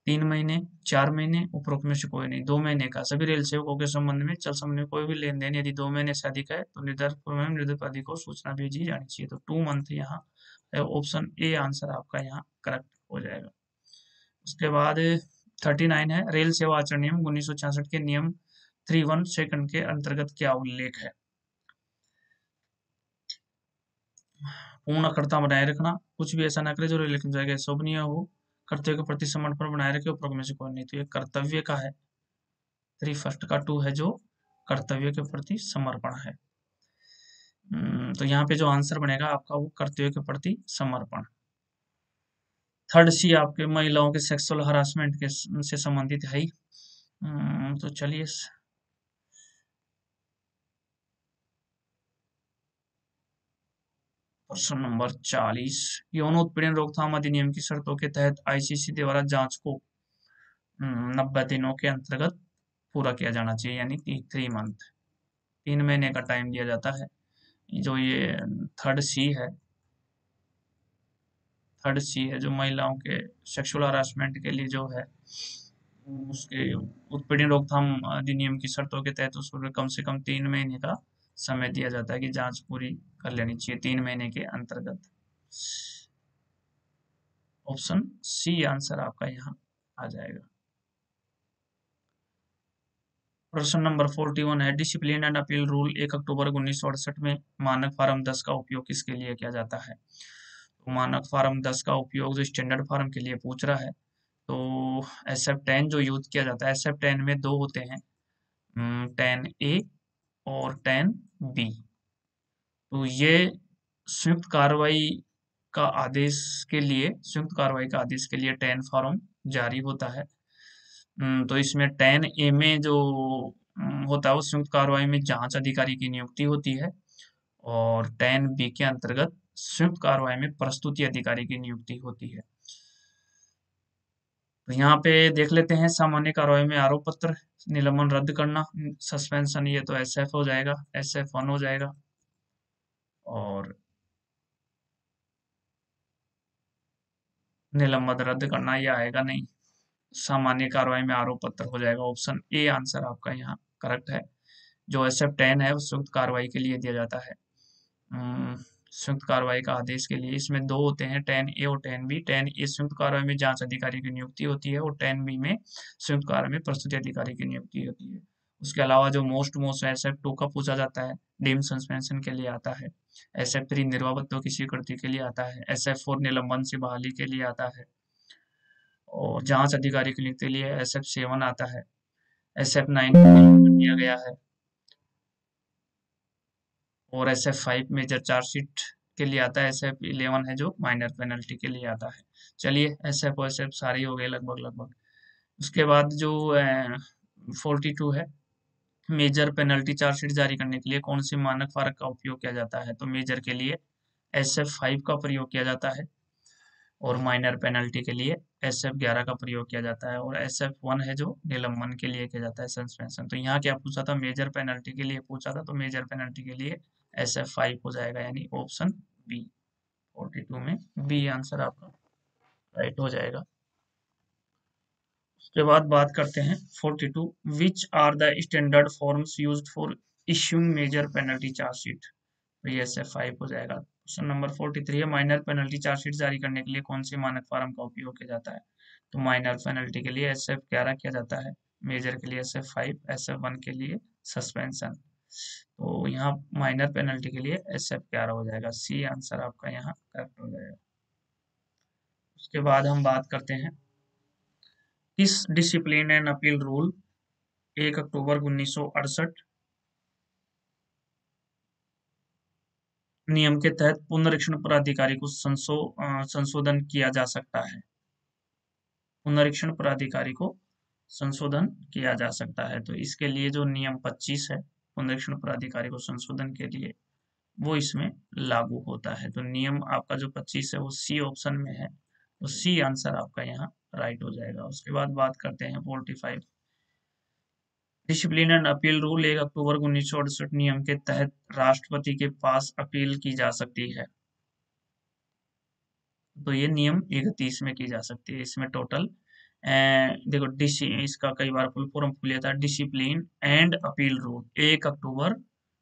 Speaker 1: 3 महीने, 4 महीने, उपरोक्त में से कोई नहीं। 2 महीने का सभी रेल सेवकों के संबंध में चल संबंध में कोई भी लेन देन यदि 2 महीने से अधिक है तो निर्धारित अधिक को सूचना भेजी जानी चाहिए। तो 2 मंथ यहाँ ऑप्शन ए आंसर आपका यहाँ करेक्ट हो जाएगा। उसके बाद 39 है रेल सेवा आचरण नियम 1966 के नियम 31 सेकंड के अंतर्गत क्या उल्लेख है? पूर्ण अखंडता बनाए रखना, कुछ भी ऐसा ना करे जो लेखन जाएगा शोभनीय हो, कर्तव्य के प्रति समर्पण बनाए रखे, उपरोक्त में से कोई नहीं। तो ये कर्तव्य का है, 31 का 2 है जो कर्तव्य के प्रति समर्पण है। तो यहाँ पे जो आंसर बनेगा आपका वो कर्तव्य के प्रति समर्पण। थर्ड सी आपके महिलाओं के सेक्सुअल हरासमेंट के से संबंधित है ही। तो चलिए प्रश्न नंबर 40, यौन उत्पीड़न रोकथाम अधिनियम की शर्तों के तहत आईसीसी द्वारा जांच को 90 दिनों के अंतर्गत पूरा किया जाना चाहिए, यानी 3 मंथ, 3 महीने का टाइम दिया जाता है। जो ये थर्ड सी है, जो महिलाओं के सेक्सुअल हरासमेंट के लिए जो है उसके उत्पीड़न रोकथाम अधिनियम की शर्तों के तहत उसको कम से कम 3 महीने का समय दिया जाता है कि जांच पूरी कर लेनी चाहिए 3 महीने के अंतर्गत। ऑप्शन सी आंसर आपका यहाँ आ जाएगा। प्रश्न नंबर 41 है, डिसिप्लिन एंड अपील रूल 1 अक्टूबर 1968 में मानक फार्म 10 का उपयोग किसके लिए किया जाता है? तो मानक फार्म 10 का उपयोग जो स्टैंडर्ड फार्म के लिए पूछ रहा है, तो SF10 जो यूज किया जाता है, SF10 में 2 होते हैं, 10A और 10B। तो ये संयुक्त कार्रवाई का आदेश के लिए, संयुक्त कार्रवाई का आदेश के लिए 10 फॉर्म जारी होता है। तो इसमें 10A में जो होता है वो संयुक्त कार्रवाई में जांच अधिकारी की नियुक्ति होती है, और 10B के अंतर्गत संयुक्त कार्रवाई में प्रस्तुति अधिकारी की नियुक्ति होती है। तो यहाँ पे देख लेते हैं, सामान्य कार्रवाई में आरोप पत्र, निलंबन रद्द करना, सस्पेंशन, ये तो SF हो जाएगा, SF1 हो जाएगा। और निलंबन रद्द करना ये आएगा नहीं, सामान्य कार्रवाई में आरोप पत्र हो जाएगा। ऑप्शन ए आंसर आपका यहाँ करेक्ट है। जो SF10 है वो संयुक्त कार्रवाई के लिए दिया जाता है, संयुक्त कार्रवाई का आदेश के लिए। इसमें 2 होते हैं, 10A और 10B। 10A संयुक्त कार्रवाई में जांच अधिकारी की नियुक्ति होती है, और 10B में संयुक्त कार्रवाई में प्रस्तुति अधिकारी की नियुक्ति होती है। उसके अलावा जो मोस्ट SF2 का पूछा जाता है, डीम सस्पेंशन के लिए आता है। SF3 निर्वापत्तों की स्वीकृति के लिए आता है। SF4 निलंबन से बहाली के लिए आता है, और जांच अधिकारी की नियुक्ति के लिए SF7 आता है। SF9 दिया गया है, और SF5 मेजर चार्जशीट के लिए आता है। SF11 है जो माइनर पेनल्टी के लिए आता है। चलिए SF और SF सारी हो गई लगभग लगभग। उसके बाद जो 42 है, मेजर पेनल्टी चार्जशीट जारी करने के लिए कौन सी मानक फारक का उपयोग किया जाता है? तो मेजर के लिए SF5 का प्रयोग किया जाता है, और माइनर पेनल्टी के लिए SF11 का प्रयोग किया जाता है, और SF1 है जो निलंबन के लिए किया जाता है, सस्पेंशन। तो यहाँ क्या पूछा था? मेजर पेनल्टी के लिए पूछा था, तो मेजर पेनल्टी के लिए SF5 हो जाएगा, यानी ऑप्शन बी। 42 में बी आंसर आपका राइट हो जाएगा। उसके बाद बात करते हैं 42, which are the standard forms used for issuing major penalty charge sheet? तो ये SF5 हो जाएगा। क्वेश्चन नंबर 43 है, माइनर पेनल्टी चार्जशीट जारी करने के लिए कौन सी मानक फार्म का उपयोग किया जाता है? तो माइनर पेनल्टी के लिए SF11 किया जाता है, मेजर के लिए SF5, SF1 के लिए सस्पेंशन। तो यहाँ माइनर पेनल्टी के लिए SF11 हो जाएगा, सी आंसर आपका यहाँ करेक्ट हो जाएगा। उसके बाद हम बात करते हैं, किस डिसिप्लिन एंड अपील रूल 1 अक्टूबर 1968 नियम के तहत पुनरीक्षण प्राधिकारी को संशोधन किया जा सकता है? पुनरीक्षण प्राधिकारी को संशोधन किया जा सकता है, तो इसके लिए जो नियम 25 है पुनरीक्षण प्राधिकारी को संशोधन के लिए, वो इसमें लागू होता है। तो नियम आपका जो 25 है वो सी ऑप्शन में है, तो सी आंसर आपका यहाँ राइट हो जाएगा। उसके बाद बात करते हैं 45, डिसिप्लिन एंड अपील रूल 1 अक्टूबर 1968 नियम के तहत राष्ट्रपति के पास अपील की जा सकती है। तो ये नियम 31 में की जा सकती है। इसमें टोटल देखो इसका कई बार फुल फॉर्म भूल जाता है, discipline and appeal rule 1 October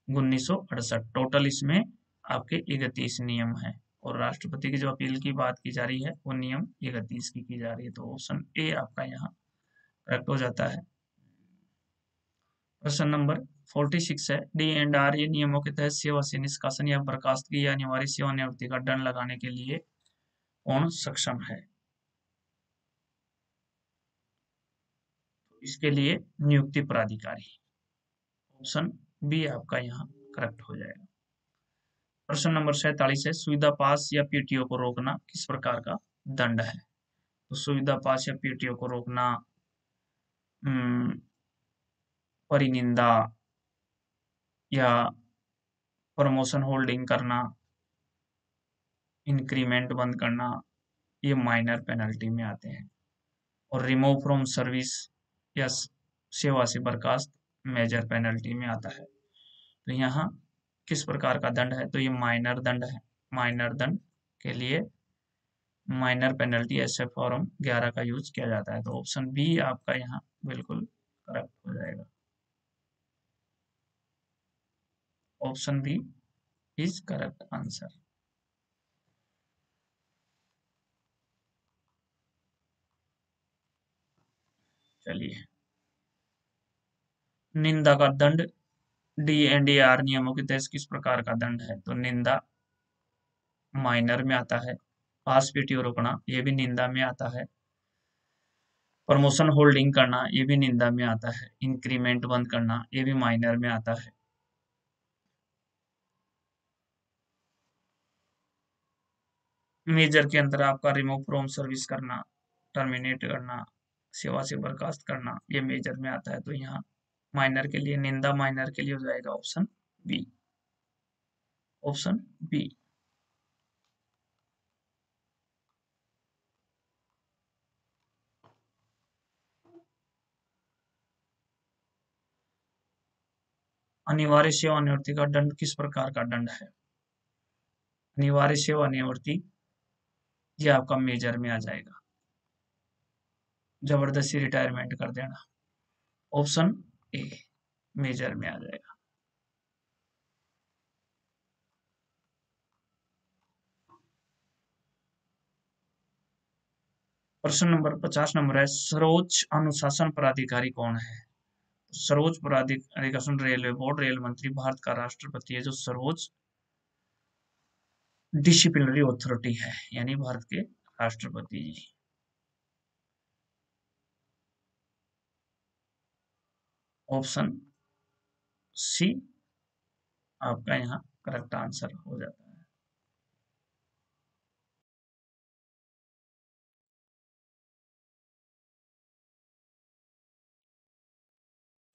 Speaker 1: 1968, total इसमें आपके 31 नियम है, और राष्ट्रपति की जो अपील की बात की जा रही है वो नियम 31 की जा रही है। तो ऑप्शन ए आपका यहाँ करेक्ट हो जाता है। क्वेश्चन नंबर 46 है, डी एंड आर ये नियमों के तहत सेवा से निष्कासन या बर्खास्तगी या अनिवार्य सेवानिवृत्ति का दंड लगाने के लिए कौन सक्षम है? इसके लिए नियुक्ति प्राधिकारी। ऑप्शन बी आपका यहाँ करेक्ट हो जाएगा। प्रश्न नंबर 47 है, सुविधा पास या पीटीओ को रोकना किस प्रकार का दंड है? तो सुविधा पास या पीटीओ को रोकना परिनिंदा या प्रमोशन होल्डिंग करना, इंक्रीमेंट बंद करना, ये माइनर पेनल्टी में आते हैं। और रिमूव फ्रॉम सर्विस या सेवा से बर्खास्त मेजर पेनल्टी में आता है। तो यहाँ किस प्रकार का दंड है? तो ये माइनर दंड है। माइनर दंड के लिए माइनर पेनल्टी ऐसे फॉर्म 11 का यूज किया जाता है। तो ऑप्शन बी आपका यहाँ बिल्कुल करेक्ट हो जाएगा। Option B is correct answer. चलिए, निंदा का दंड डी एंड ए आर नियमों के तहत किस प्रकार का दंड है? तो निंदा माइनर में आता है। पास पीटीओ रोकना ये भी निंदा में आता है। प्रमोशन होल्डिंग करना ये भी निंदा में आता है। इंक्रीमेंट बंद करना ये भी माइनर में आता है। मेजर के अंदर आपका रिमूव फ्रॉम सर्विस करना, टर्मिनेट करना, सेवा से बर्खास्त करना ये मेजर में आता है। तो यहाँ माइनर के लिए, निंदा माइनर के लिए हो जाएगा ऑप्शन बी। Option B. अनिवार्य सेवानिवृत्ति का दंड किस प्रकार का दंड है? अनिवार्य सेवानिवृत्ति ये आपका मेजर में आ जाएगा। जबरदस्ती रिटायरमेंट कर देना। ऑप्शन ए मेजर में आ जाएगा। प्रश्न नंबर 50 नंबर है, सर्वोच्च अनुशासन प्राधिकारी कौन है? सर्वोच्च प्राधिकरण रेलवे बोर्ड, रेल मंत्री, भारत का राष्ट्रपति है जो सर्वोच्च डिसिप्लिनरी अथॉरिटी है, यानी भारत के राष्ट्रपति जी। ऑप्शन सी आपका यहाँ करेक्ट आंसर हो जाता है।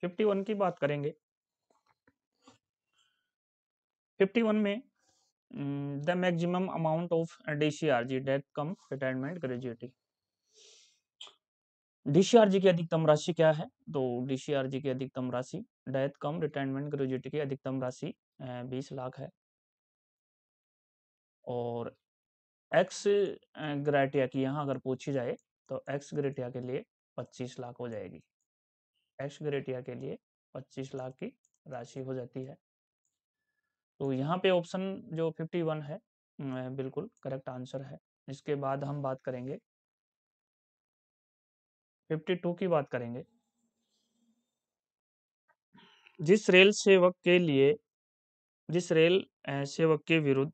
Speaker 1: फिफ्टी वन की बात करेंगे। 51 में the maximum amount of DCRG death cum retirement gratuity. DCRG की अधिकतम राशि क्या है? तो डीसीआरजी की अधिकतम राशि डेथ कम रिटायरमेंट ग्रेजुएटी की अधिकतम राशि 20 लाख है। और एक्स ग्रेटिया की यहाँ अगर पूछी जाए तो एक्स ग्रेटिया के लिए 25 लाख हो जाएगी। एक्स ग्रेटिया के लिए 25 लाख की राशि हो जाती है। तो यहाँ पे ऑप्शन जो 51 है बिल्कुल करेक्ट आंसर है। इसके बाद हम बात करेंगे 52 की बात करेंगे। जिस रेल सेवक के लिए जिस रेल सेवक के विरुद्ध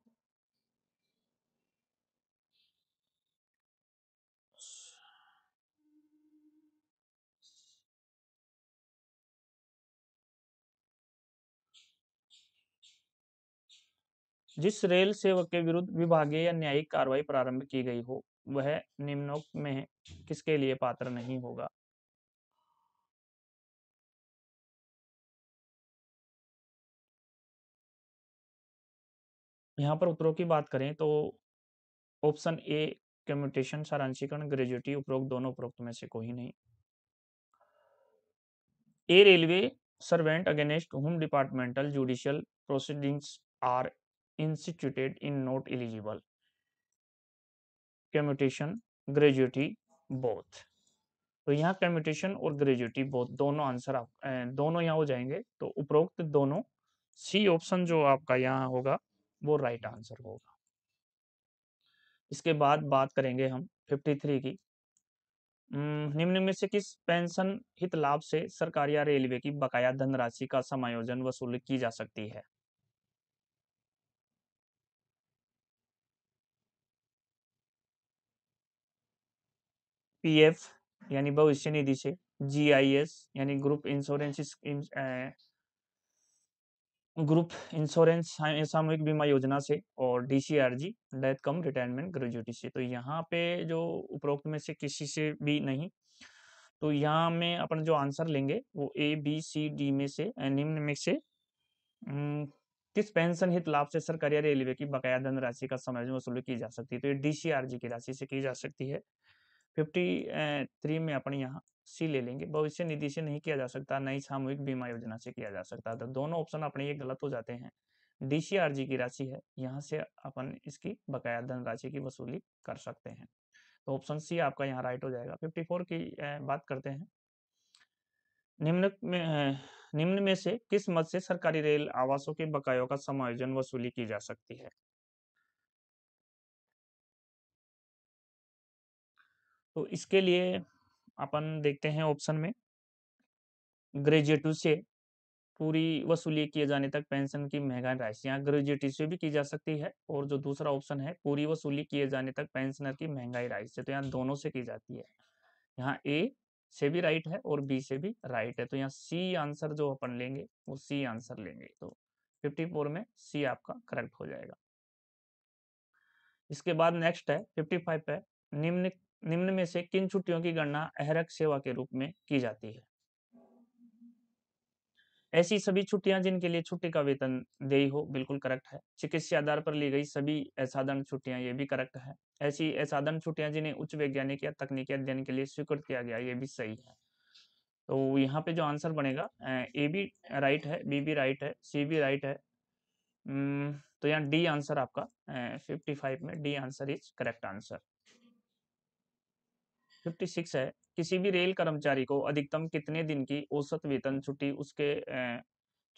Speaker 1: जिस रेल सेवक के विरुद्ध विभागीय या न्यायिक कार्रवाई प्रारंभ की गई हो वह निम्नोक्त में किसके लिए पात्र नहीं होगा? यहाँ पर उत्तरों की बात करें तो ऑप्शन ए कम्यूटेशन, सारांशीकरण, ग्रेजुएटी, उपरोक्त दोनों, उपरोक्त में से कोई नहीं। A railway servant against whom departmental judicial proceedings are instituted in not eligible. Commutation, gratuity, both. तो यहाँ कम्यूटेशन और ग्रेजुएटी बोथ दोनों आंसर आप दोनों यहाँ हो जाएंगे। तो उपरोक्त दोनों, सी ऑप्शन जो आपका यहाँ होगा वो राइट आंसर होगा। इसके बाद बात करेंगे हम 53 की। निम्न में से किस पेंशन हित लाभ से सरकार या रेलवे की बकाया धनराशि का समायोजन वसूल की जा सकती है? पीएफ यानी भविष्य निधि से, जीआईएस यानी ग्रुप इंश्योरेंस सामूहिक बीमा योजना से, और डीसीआरजी डेथ कम रिटायरमेंट ग्रेजुएटी से। तो यहाँ पे जो उपरोक्त में से किसी से भी नहीं, तो यहाँ में अपन जो आंसर लेंगे वो ए बी सी डी में से निम्न में से किस पेंशन हित लाभ से सरकारी या रेलवे की बकाया धनराशि का समायोजन वसूली की जा सकती है? तो ये डीसीआरजी की राशि से की जा सकती है। 53 में अपन यहाँ सी ले लेंगे, भविष्य निधि से नहीं किया जा सकता, नई सामूहिक बीमा योजना से किया जा सकता। तो दोनों ऑप्शन अपने ये गलत हो जाते हैं। डीसीआरजी की राशि है, यहाँ से अपन इसकी बकाया धनराशि की वसूली कर सकते हैं। तो ऑप्शन सी आपका यहाँ राइट हो जाएगा। 54 की बात करते हैं। निम्न में से किस मद से सरकारी रेल आवासों के बकायों का समायोजन वसूली की जा सकती है? तो इसके लिए अपन देखते हैं ऑप्शन में, ग्रेजुएटी से पूरी वसूली किए जाने तक पेंशन की महंगाई राशि, यहाँ ग्रेजुएटी से भी की जा सकती है, और जो दूसरा ऑप्शन है पूरी वसूली किए जाने तक पेंशनर की महंगाई राशि से, तो यहाँ दोनों से की जाती है। यहाँ ए से भी राइट है और बी से भी राइट है, तो यहाँ सी आंसर जो अपन लेंगे वो सी आंसर लेंगे। तो 54 में सी आपका करेक्ट हो जाएगा। इसके बाद नेक्स्ट है 55 पे, निम्न निम्न में से किन छुट्टियों की गणना अहरक सेवा के रूप में की जाती है? ऐसी सभी छुट्टियां जिनके लिए छुट्टी का वेतन देय हो, बिल्कुल करेक्ट है। चिकित्सीय आधार पर ली गई सभी असाधारण छुट्टियां, ये भी करेक्ट है। ऐसी असाधारण छुट्टियां जिन्हें उच्च वैज्ञानिक या तकनीकी अध्ययन के लिए स्वीकृत किया गया, ये भी सही है। तो यहाँ पे जो आंसर बनेगा, ए भी राइट है, बी भी राइट है, सी भी राइट है। तो यहाँ डी आंसर आपका 55 में D answer is correct answer. 56 है, किसी भी रेल कर्मचारी को अधिकतम कितने दिन की औसत वेतन छुट्टी उसके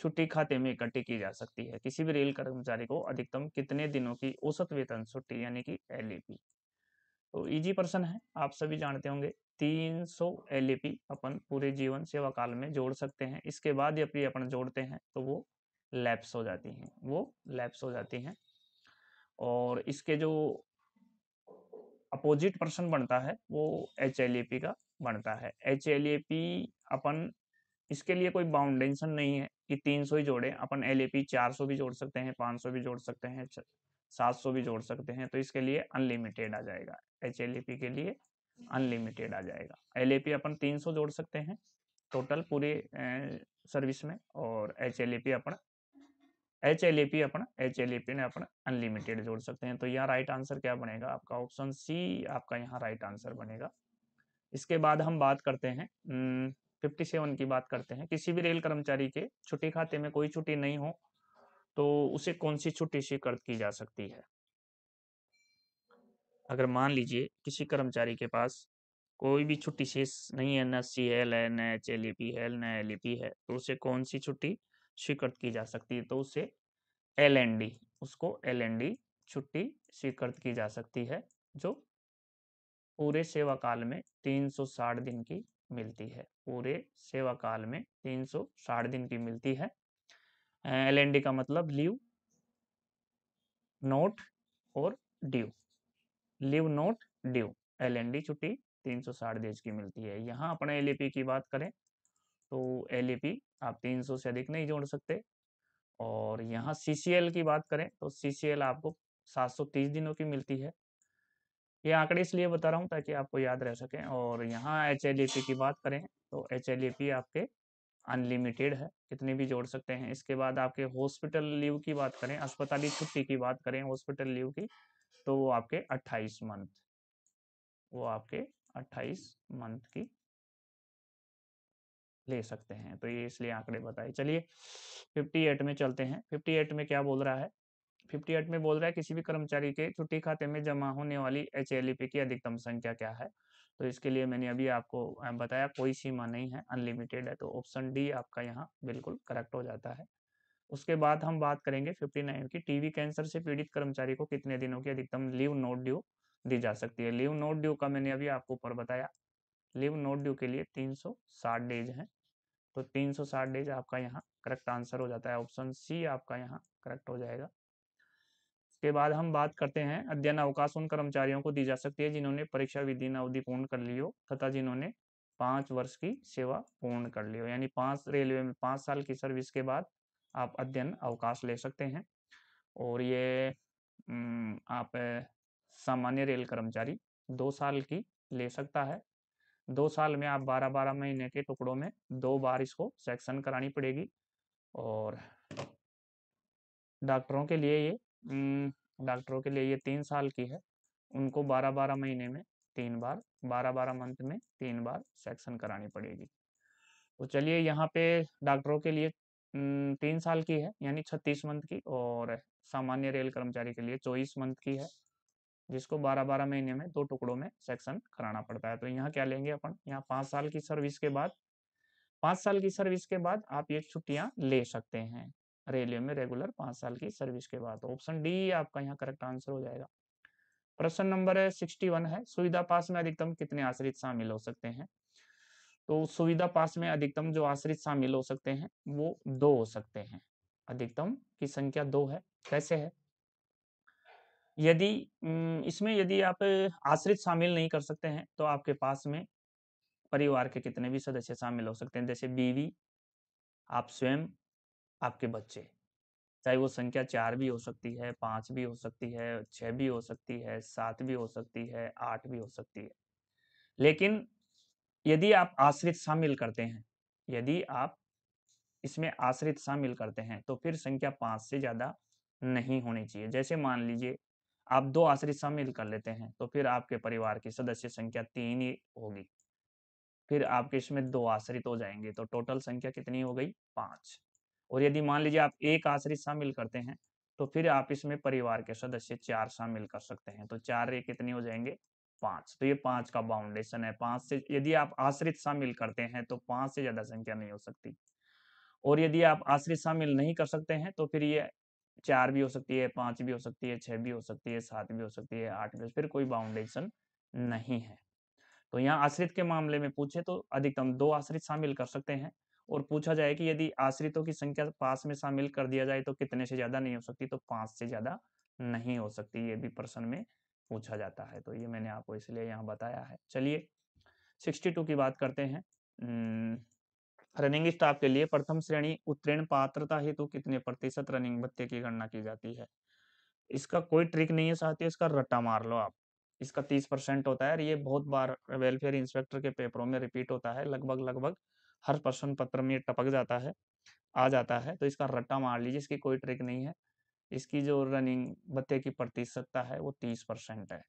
Speaker 1: छुट्टी खाते में इकट्ठी की जा सकती है? किसी भी रेल कर्मचारी को अधिकतम कितने दिनों की औसत वेतन छुट्टी यानी कि एलएपी। तो इजी प्रश्न है, आप सभी जानते होंगे। 300 एलएपी अपन पूरे जीवन सेवा काल में जोड़ सकते हैं, इसके बाद यदि अपन जोड़ते हैं तो वो लैप्स हो जाती हैं, वो लैप्स हो जाती हैं। और इसके जो अपोजिट पर्सन बनता है वो एच एल ए पी का बनता है। एच एल ए पी अपन, इसके लिए कोई बाउंडेशन नहीं है कि 300 ही जोड़े, अपन एल ए पी 400 भी जोड़ सकते हैं, 500 भी जोड़ सकते हैं, 700 भी जोड़ सकते हैं, तो इसके लिए अनलिमिटेड आ जाएगा। एच एल ए पी के लिए अनलिमिटेड आ जाएगा। एल ए पी अपन 300 जोड़ सकते हैं टोटल पूरे सर्विस में, और H L A P upon H L A P अपना एच एल ए पी ने अपना अनलिमिटेड जोड़ सकते हैं। तो यहाँ राइट आंसर क्या बनेगा आपका? ऑप्शन सी आपका यहाँ राइट आंसर बनेगा। इसके बाद हम बात करते हैं 57 की बात करते हैं, किसी भी रेल कर्मचारी के छुट्टी खाते में कोई छुट्टी नहीं हो तो उसे कौन सी छुट्टी स्वीकृत की जा सकती है? अगर मान लीजिए किसी कर्मचारी के पास कोई भी छुट्टी शेष नहीं है, न सी एल है, न एच एल ए पी है, न एल ए पी है, तो उसे कौन सी छुट्टी स्वीकृत की जा सकती है? तो उसे एल एन डी, उसको एल एन डी छुट्टी स्वीकृत की जा सकती है, जो पूरे सेवा काल में 360 दिन की मिलती है। पूरे सेवा काल में 360 दिन की मिलती है। एल एन डी का मतलब लीव नोट और due, leave not due, L N D छुट्टी 360 दिन की मिलती है। यहाँ अपने एल ए पी की बात करें तो एल ए पी आप 300 से अधिक नहीं जोड़ सकते, और यहाँ CCL की बात करें तो CCL आपको 730 दिनों की मिलती है। ये आंकड़े इसलिए बता रहा हूँ ताकि आपको याद रह सके। और यहाँ HLAP की बात करें तो HLAP आपके अनलिमिटेड है, कितने भी जोड़ सकते हैं। इसके बाद आपके हॉस्पिटल लीव की बात करें, अस्पताली छुट्टी की बात करें हॉस्पिटल लीव की, तो वो आपके 28 मंथ, वो आपके 28 मंथ की ले सकते हैं। तो ये इसलिए आंकड़े बताए। चलिए 58 में चलते हैं। 58 में क्या बोल रहा है? 58 में बोल रहा है किसी भी कर्मचारी के छुट्टी खाते में जमा होने वाली एच एल ई पी की अधिकतम संख्या क्या है? तो इसके लिए मैंने अभी आपको बताया कोई सीमा नहीं है, अनलिमिटेड है, तो ऑप्शन डी आपका यहाँ बिल्कुल करेक्ट हो जाता है। उसके बाद हम बात करेंगे 59 की, टीबी कैंसर से पीड़ित कर्मचारी को कितने दिनों की अधिकतम लीव नोट ड्यू दी जा सकती है? लीव नोट ड्यू का मैंने अभी आपको ऊपर बताया लीव नॉट ड्यू के लिए 360 डेज हैं, तो 360 डेज आपका यहाँ करेक्ट आंसर हो जाता है, ऑप्शन सी आपका यहाँ करेक्ट हो जाएगा। इसके बाद हम बात करते हैं अध्ययन अवकाश उन कर्मचारियों को दी जा सकती है जिन्होंने परीक्षा विधीन अवधि पूर्ण कर ली हो तथा जिन्होंने 5 वर्ष की सेवा पूर्ण कर ली हो, यानी 5 रेलवे में 5 साल की सर्विस के बाद आप अध्ययन अवकाश ले सकते हैं। और ये आप सामान्य रेल कर्मचारी 2 साल की ले सकता है। 2 साल में आप 12-12 महीने के टुकड़ों में 2 बार इसको सेक्शन करानी पड़ेगी। और डॉक्टरों के लिए ये डॉक्टरों के लिए ये 3 साल की है, उनको 12-12 महीने में 3 बार, 12-12 मंथ में 3 बार सेक्शन करानी पड़ेगी। तो चलिए यहाँ पे डॉक्टरों के लिए 3 साल की है यानी 36 मंथ की, और सामान्य रेल कर्मचारी के लिए 24 मंथ की है, जिसको 12-12 महीने में 2 टुकड़ों में सेक्शन कराना पड़ता है। तो यहाँ क्या लेंगे अपन, यहाँ 5 साल की सर्विस के बाद, 5 साल की सर्विस के बाद आप ये छुट्टियां ले सकते हैं रेलवे में रेगुलर 5 साल की सर्विस के बाद। ऑप्शन डी आपका यहाँ करेक्ट आंसर हो जाएगा। प्रश्न नंबर 61 है, सुविधा पास में अधिकतम कितने आश्रित शामिल हो सकते हैं? तो सुविधा पास में अधिकतम जो आश्रित शामिल हो सकते हैं वो 2 हो सकते हैं। अधिकतम की संख्या 2 है। कैसे है? यदि इसमें यदि आप आश्रित शामिल नहीं कर सकते हैं तो आपके पास में परिवार के कितने भी सदस्य शामिल हो सकते हैं, जैसे बीवी, आप स्वयं, आपके बच्चे। चाहे वो संख्या 4 भी हो सकती है, 5 भी हो सकती है, 6 भी हो सकती है, 7 भी हो सकती है, 8 भी हो सकती है। लेकिन यदि आप आश्रित शामिल करते हैं, यदि आप इसमें आश्रित शामिल करते हैं तो फिर संख्या 5 से ज़्यादा नहीं होनी चाहिए। जैसे मान लीजिए आप 2 आश्रित शामिल कर लेते हैं तो फिर आपके परिवार की सदस्य संख्या 3 ही होगी। फिर आपके इसमें 2 आश्रित हो जाएंगे तो टोटल संख्या कितनी हो गई? 5। और यदि मान लीजिए आप 1 आश्रित शामिल करते हैं तो फिर आप इसमें परिवार के सदस्य 4 शामिल कर सकते हैं, तो 4 ये कितनी हो जाएंगे? 5। तो ये 5 का बाउंडेशन है। 5 से यदि आप आश्रित शामिल करते हैं तो 5 से ज्यादा संख्या नहीं हो सकती। और यदि आप आश्रित शामिल नहीं कर सकते हैं तो फिर ये 4 भी हो सकती है, 5 भी हो सकती है, 6 भी हो सकती है, 7 भी हो सकती है, 8 भी, फिर कोई बाउंडेशन नहीं है। तो यहाँ आश्रित के मामले में पूछे तो अधिकतम 2 आश्रित शामिल कर सकते हैं, और पूछा जाए कि यदि आश्रितों की संख्या पास में शामिल कर दिया जाए तो कितने से ज्यादा नहीं हो सकती, तो 5 से ज्यादा नहीं हो सकती, ये भी प्रश्न में पूछा जाता है। तो ये मैंने आपको इसलिए यहाँ बताया है। चलिए 62 की बात करते हैं। रनिंग स्टाफ के लिए प्रथम श्रेणी उत्तीर्ण पात्रता हेतु कितने प्रतिशत रनिंग भत्ते की गणना की जाती है? इसका कोई ट्रिक नहीं है साथियों, इसका रट्टा मार लो आप। इसका 30% होता है और ये बहुत बार वेलफेयर इंस्पेक्टर के पेपरों में रिपीट होता है, लगभग लगभग हर प्रश्न पत्र में ये टपक जाता है, आ जाता है। तो इसका रट्टा मार लीजिए, इसकी कोई ट्रिक नहीं है। इसकी जो रनिंग भत्ते की प्रतिशतता है वो 30% है।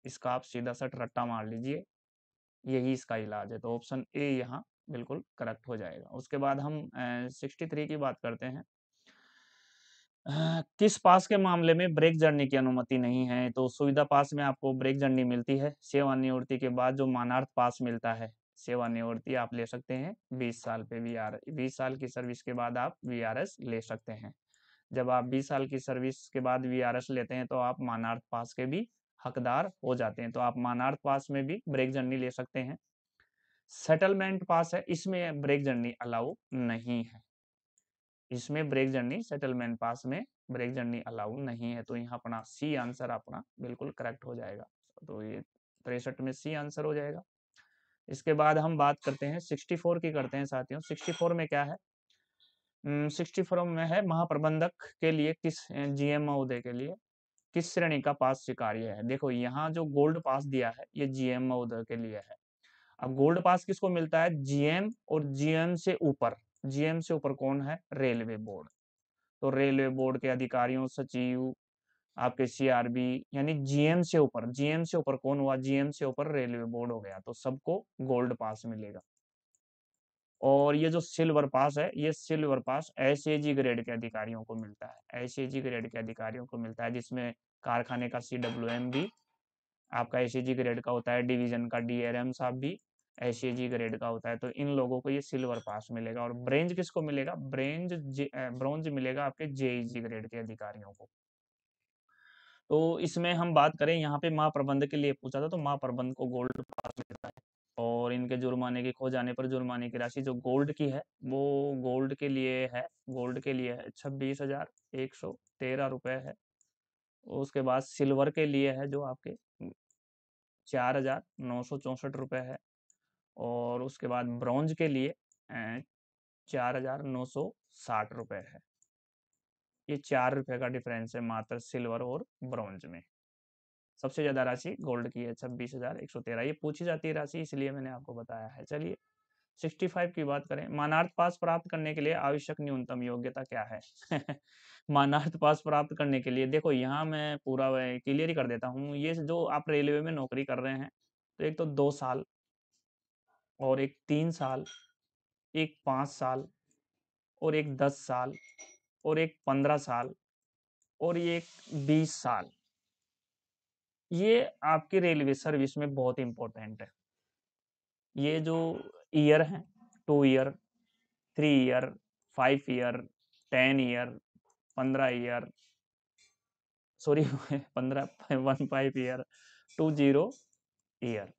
Speaker 1: इसका आप सीधा सा रट्टा मार लीजिए, यही इसका इलाज है। तो ऑप्शन ए यहाँ बिल्कुल करेक्ट हो जाएगा। उसके बाद हम 63 की बात करते हैं। किस पास के मामले में ब्रेक जर्नी की अनुमति नहीं है? तो सुविधा पास में आपको ब्रेक जर्नी मिलती है। सेवानिवृत्ति के बाद जो मानार्थ पास मिलता है, सेवानिवृत्ति आप ले सकते हैं 20 साल पे, 20 साल की सर्विस के बाद आप वीआरएस ले सकते हैं। जब आप 20 साल की सर्विस के बाद वीआरएस लेते हैं तो आप मानार्थ पास के भी हकदार हो जाते हैं। तो आप मानार्थ पास में भी ब्रेक जर्नी ले सकते हैं। सेटलमेंट पास है, इसमें ब्रेक जर्नी अलाउ नहीं है। इसमें ब्रेक जर्नी, सेटलमेंट पास में ब्रेक जर्नी अलाउ नहीं है। तो यहाँ अपना सी आंसर अपना बिल्कुल करेक्ट हो जाएगा। तो ये 63 में सी आंसर हो जाएगा। इसके बाद हम बात करते हैं 64 की करते हैं साथियों। 64 में क्या है? 64 में है महाप्रबंधक के लिए किस, जीएम महोदय के लिए किस श्रेणी का पास स्वीकार्य है? देखो यहाँ जो गोल्ड पास दिया है ये जीएम महोदय के लिए है। अब गोल्ड पास किसको मिलता है? जीएम, और जीएम से ऊपर, जीएम से ऊपर कौन है? Railway board. तो रेलवे बोर्ड के अधिकारियों, सचिव, आपके सीआरबी, यानी जीएम से ऊपर, जीएम से ऊपर कौन हुआ? जीएम से ऊपर रेलवे बोर्ड हो गया, तो सबको गोल्ड पास मिलेगा। और ये जो सिल्वर पास है, ये सिल्वर पास एसएजी ग्रेड के अधिकारियों को मिलता है, एसएजी ग्रेड के अधिकारियों को मिलता है, जिसमें कारखाने का सीडब्ल्यूएम भी आपका एसएजी ग्रेड का होता है, डिवीजन का डीआरएम साहब भी एसएजी ग्रेड का होता है। तो इन लोगों को ये सिल्वर पास मिलेगा। और ब्रेंज किसको मिलेगा? ब्रॉन्ज मिलेगा आपके जेईजी ग्रेड के अधिकारियों को। तो इसमें हम बात करें, यहाँ पे महाप्रबंधक के लिए पूछा था, तो महाप्रबंधक को गोल्ड पास मिलता है।
Speaker 2: और इनके जुर्माने के खो जाने पर जुर्माने की राशि जो गोल्ड की है वो गोल्ड के लिए है 26,113 रुपये है। उसके बाद सिल्वर के लिए है जो आपके 4,964 रुपये है। और उसके बाद ब्रॉन्ज के लिए 4,960 रुपये है। ये 4 रुपये का डिफरेंस है मात्र सिल्वर और ब्रॉन्ज में। सबसे ज्यादा राशि गोल्ड की है 26,113। ये पूछी जाती है राशि, इसलिए मैंने आपको बताया है। चलिए 65 की बात करें। मानार्थ पास प्राप्त करने के लिए आवश्यक न्यूनतम योग्यता क्या है? मानार्थ पास प्राप्त करने के लिए देखो, यहाँ मैं पूरा क्लियर ही कर देता हूँ। ये जो आप रेलवे में नौकरी कर रहे हैं, तो एक तो 2 साल, और एक 3 साल, एक 5 साल, और एक 10 साल, और एक 15 साल, और ये एक 20 साल, ये आपकी रेलवे सर्विस में बहुत इंपॉर्टेंट है। ये जो ईयर है, 2 year, 3 year, 5 year, 10 year, 15 year, sorry 15 year, 20 year.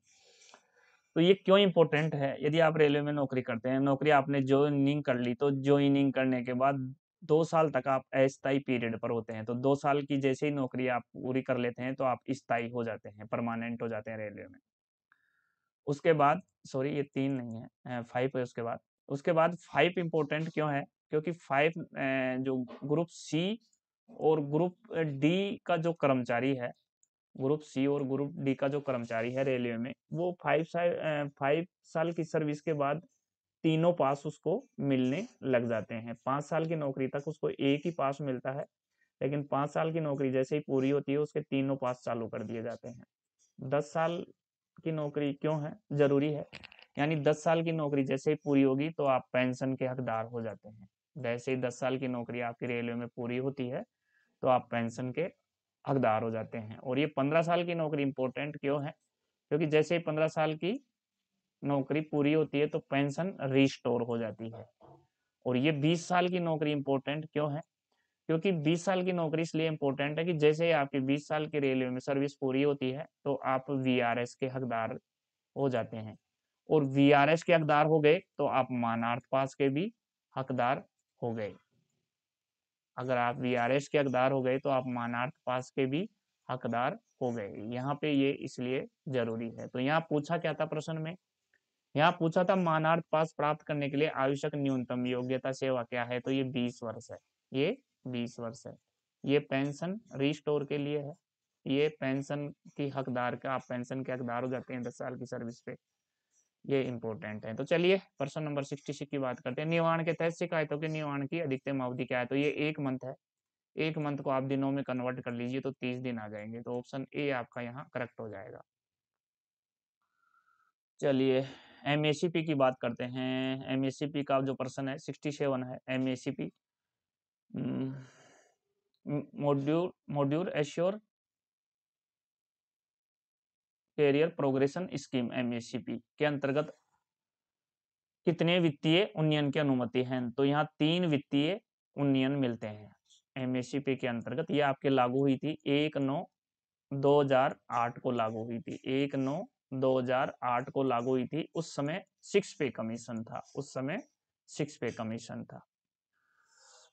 Speaker 2: तो ये क्यों इंपॉर्टेंट है? यदि आप रेलवे में नौकरी करते हैं, नौकरी आपने ज्वाइनिंग कर ली, तो ज्वाइनिंग करने के बाद 2 साल तक आप अस्थायी पीरियड पर होते हैं। तो 2 साल की जैसे ही नौकरी आप पूरी कर लेते हैं, तो आप स्थायी हो जाते हैं, परमानेंट हो जाते हैं रेलवे में। उसके बाद, सॉरी ये 3 नहीं है, 5 है उसके बाद 5 इंपॉर्टेंट क्यों है? क्योंकि 5 जो ग्रुप सी और ग्रुप डी का जो कर्मचारी है, ग्रुप सी और ग्रुप डी का जो कर्मचारी है रेलवे में, वो 5 साल की सर्विस के बाद तीनों पास उसको मिलने लग जाते हैं। 5 साल की नौकरी तक उसको एक ही पास मिलता है, लेकिन 5 साल की नौकरी जैसे ही पूरी होती है, उसके तीनों पास चालू कर दिए जाते हैं। 10 साल की नौकरी क्यों है जरूरी है? यानी 10 साल की नौकरी जैसे ही पूरी होगी, तो आप पेंशन के हकदार हो जाते हैं। जैसे ही 10 साल की नौकरी आपकी रेलवे में पूरी होती है, तो आप पेंशन के हकदार हो जाते हैं। और ये 15 साल की नौकरी इंपॉर्टेंट क्यों है? क्योंकि जैसे ही 15 साल की नौकरी पूरी होती है, तो पेंशन रिस्टोर हो जाती है। और ये 20 साल की नौकरी इंपॉर्टेंट क्यों है? क्योंकि 20 साल की नौकरी इसलिए इंपॉर्टेंट है कि जैसे ही आपकी 20 साल की रेलवे में सर्विस पूरी होती है, तो आप वीआरएस के हकदार हो जाते हैं। और वीआरएस के हकदार हो गए, तो आप मानार्थ पास के भी हकदार हो गए। अगर आप वीआरएस के हकदार हो गए, तो आप मानार्थ पास के भी हकदार हो गए। यहाँ पे ये इसलिए जरूरी है। तो यहाँ पूछा क्या था प्रश्न में? यहाँ पूछा था मानार्थ पास प्राप्त करने के लिए आवश्यक न्यूनतम योग्यता सेवा क्या है? तो ये 20 वर्ष है। ये 20 वर्ष है। ये पेंशन रिस्टोर के लिए है। ये पेंशन की हकदार का, आप पेंशन के हकदार हो जाते हैं 10 साल की सर्विस पे। ये इंपॉर्टेंट है। तो चलिए प्रश्न नंबर 66 की बात करते हैं। निवारण के तहत शिकायतों के निवारण की अधिकतम अवधि क्या है? तो ये 1 मंथ है। 1 मंथ को आप दिनों में कन्वर्ट कर लीजिए, तो 30 दिन आ जाएंगे। तो ऑप्शन ए आपका यहाँ करेक्ट हो जाएगा। चलिए एमएससीपी की बात करते हैं। एमएससीपी का जो प्रश्न है 67 है। MSCP module module assure career progression scheme MSCP के अंतर्गत कितने वित्तीय उन्नयन की अनुमति है? तो यहाँ 3 वित्तीय उन्नयन मिलते हैं एमएससीपी के अंतर्गत। ये आपके लागू हुई थी 1/9/2008 को लागू हुई थी। 1/9/2008 को लागू हुई थी। उस समय 6 पे कमीशन था। उस समय 6 पे कमीशन था।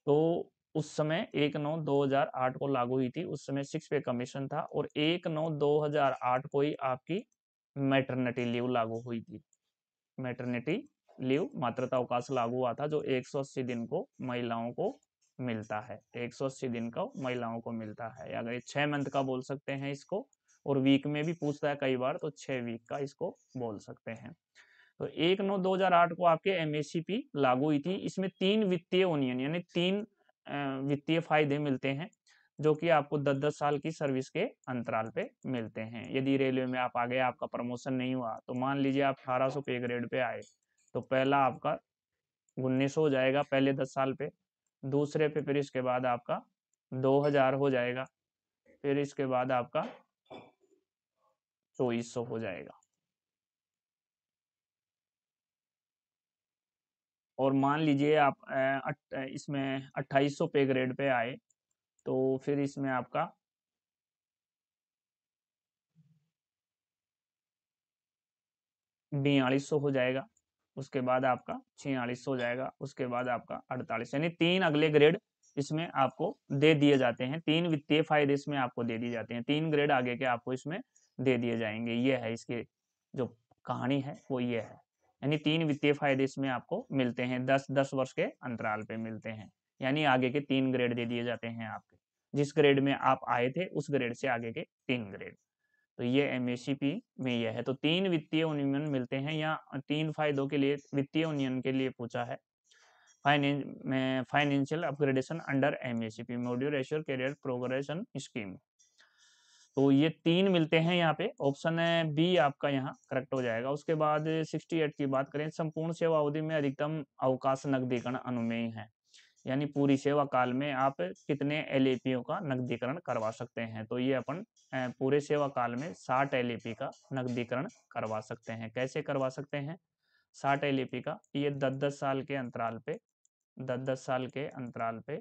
Speaker 2: तो उस समय 1/9/2008 को लागू हुई थी। उस समय 6 पे कमीशन था। और 1/9/2008 को ही आपकी मैटरनिटी लीव लागू हुई थी। मैटरनिटी लीव, मातृत्व अवकाश लागू हुआ था, जो 180 दिन को महिलाओं को मिलता है। 180 दिन का महिलाओं को मिलता है। अगर 6 मंथ का बोल सकते हैं इसको, और वीक में भी पूछता है कई बार, तो 6 वीक का इसको बोल सकते हैं। तो 1/9/2008 को आपके एमएससीपी लागू हुई थी। इसमें 3 वित्तीय यूनियन यानी 3 वित्तीय फायदे मिलते हैं, जो कि आपको 10-10 साल की सर्विस के अंतराल पे मिलते हैं। यदि रेलवे में आप आ गए, आपका प्रमोशन नहीं हुआ, तो मान लीजिए आप 1800 पे ग्रेड पे आए, तो पहला आपका 1900 हो जाएगा पहले 10 साल पे। दूसरे पे फिर इसके बाद आपका 2000 हो जाएगा। फिर इसके बाद आपका 2400 हो जाएगा। और मान लीजिए आप इसमें 2800 पे ग्रेड पे आए, तो फिर इसमें आपका 4200 हो जाएगा, उसके बाद आपका 4600 हो जाएगा, उसके बाद आपका 48, यानी 3 अगले ग्रेड इसमें आपको दे दिए जाते हैं। 3 वित्तीय फायदे इसमें आपको दे दिए जाते हैं, 3 ग्रेड आगे के आपको इसमें दे दिए जाएंगे। ये है इसकी जो कहानी है वो ये है, यानी 3 वित्तीय फायदे इसमें आपको मिलते हैं, 10-10 वर्ष के अंतराल पे मिलते हैं, यानी आगे के 3 ग्रेड दे दिए जाते हैं आपके, जिस ग्रेड में आप आए थे उस ग्रेड से आगे के 3 ग्रेड। तो ये एमएससीपी में यह है। तो 3 वित्तीय यूनियन मिलते हैं, या 3 फायदों के लिए वित्तीय यूनियन के लिए पूछा है। Financial upgradation under MSCP, module assure career progression scheme. तो ये 3 मिलते हैं यहाँ पे, ऑप्शन बी आपका यहाँ करेक्ट हो जाएगा। उसके बाद 68 की बात करें, संपूर्ण सेवा अवधि में अधिकतम अवकाश नकदीकरण अनुमेय है, यानी पूरी सेवा काल में आप कितने एलएपीओ का नकदीकरण करवा सकते हैं। तो ये अपन पूरे सेवा काल में 60 एलएपी का नकदीकरण करवा सकते हैं। कैसे करवा सकते हैं 60 एलएपी का? ये 10-10 साल के अंतराल पे, 10-10 साल के अंतराल पे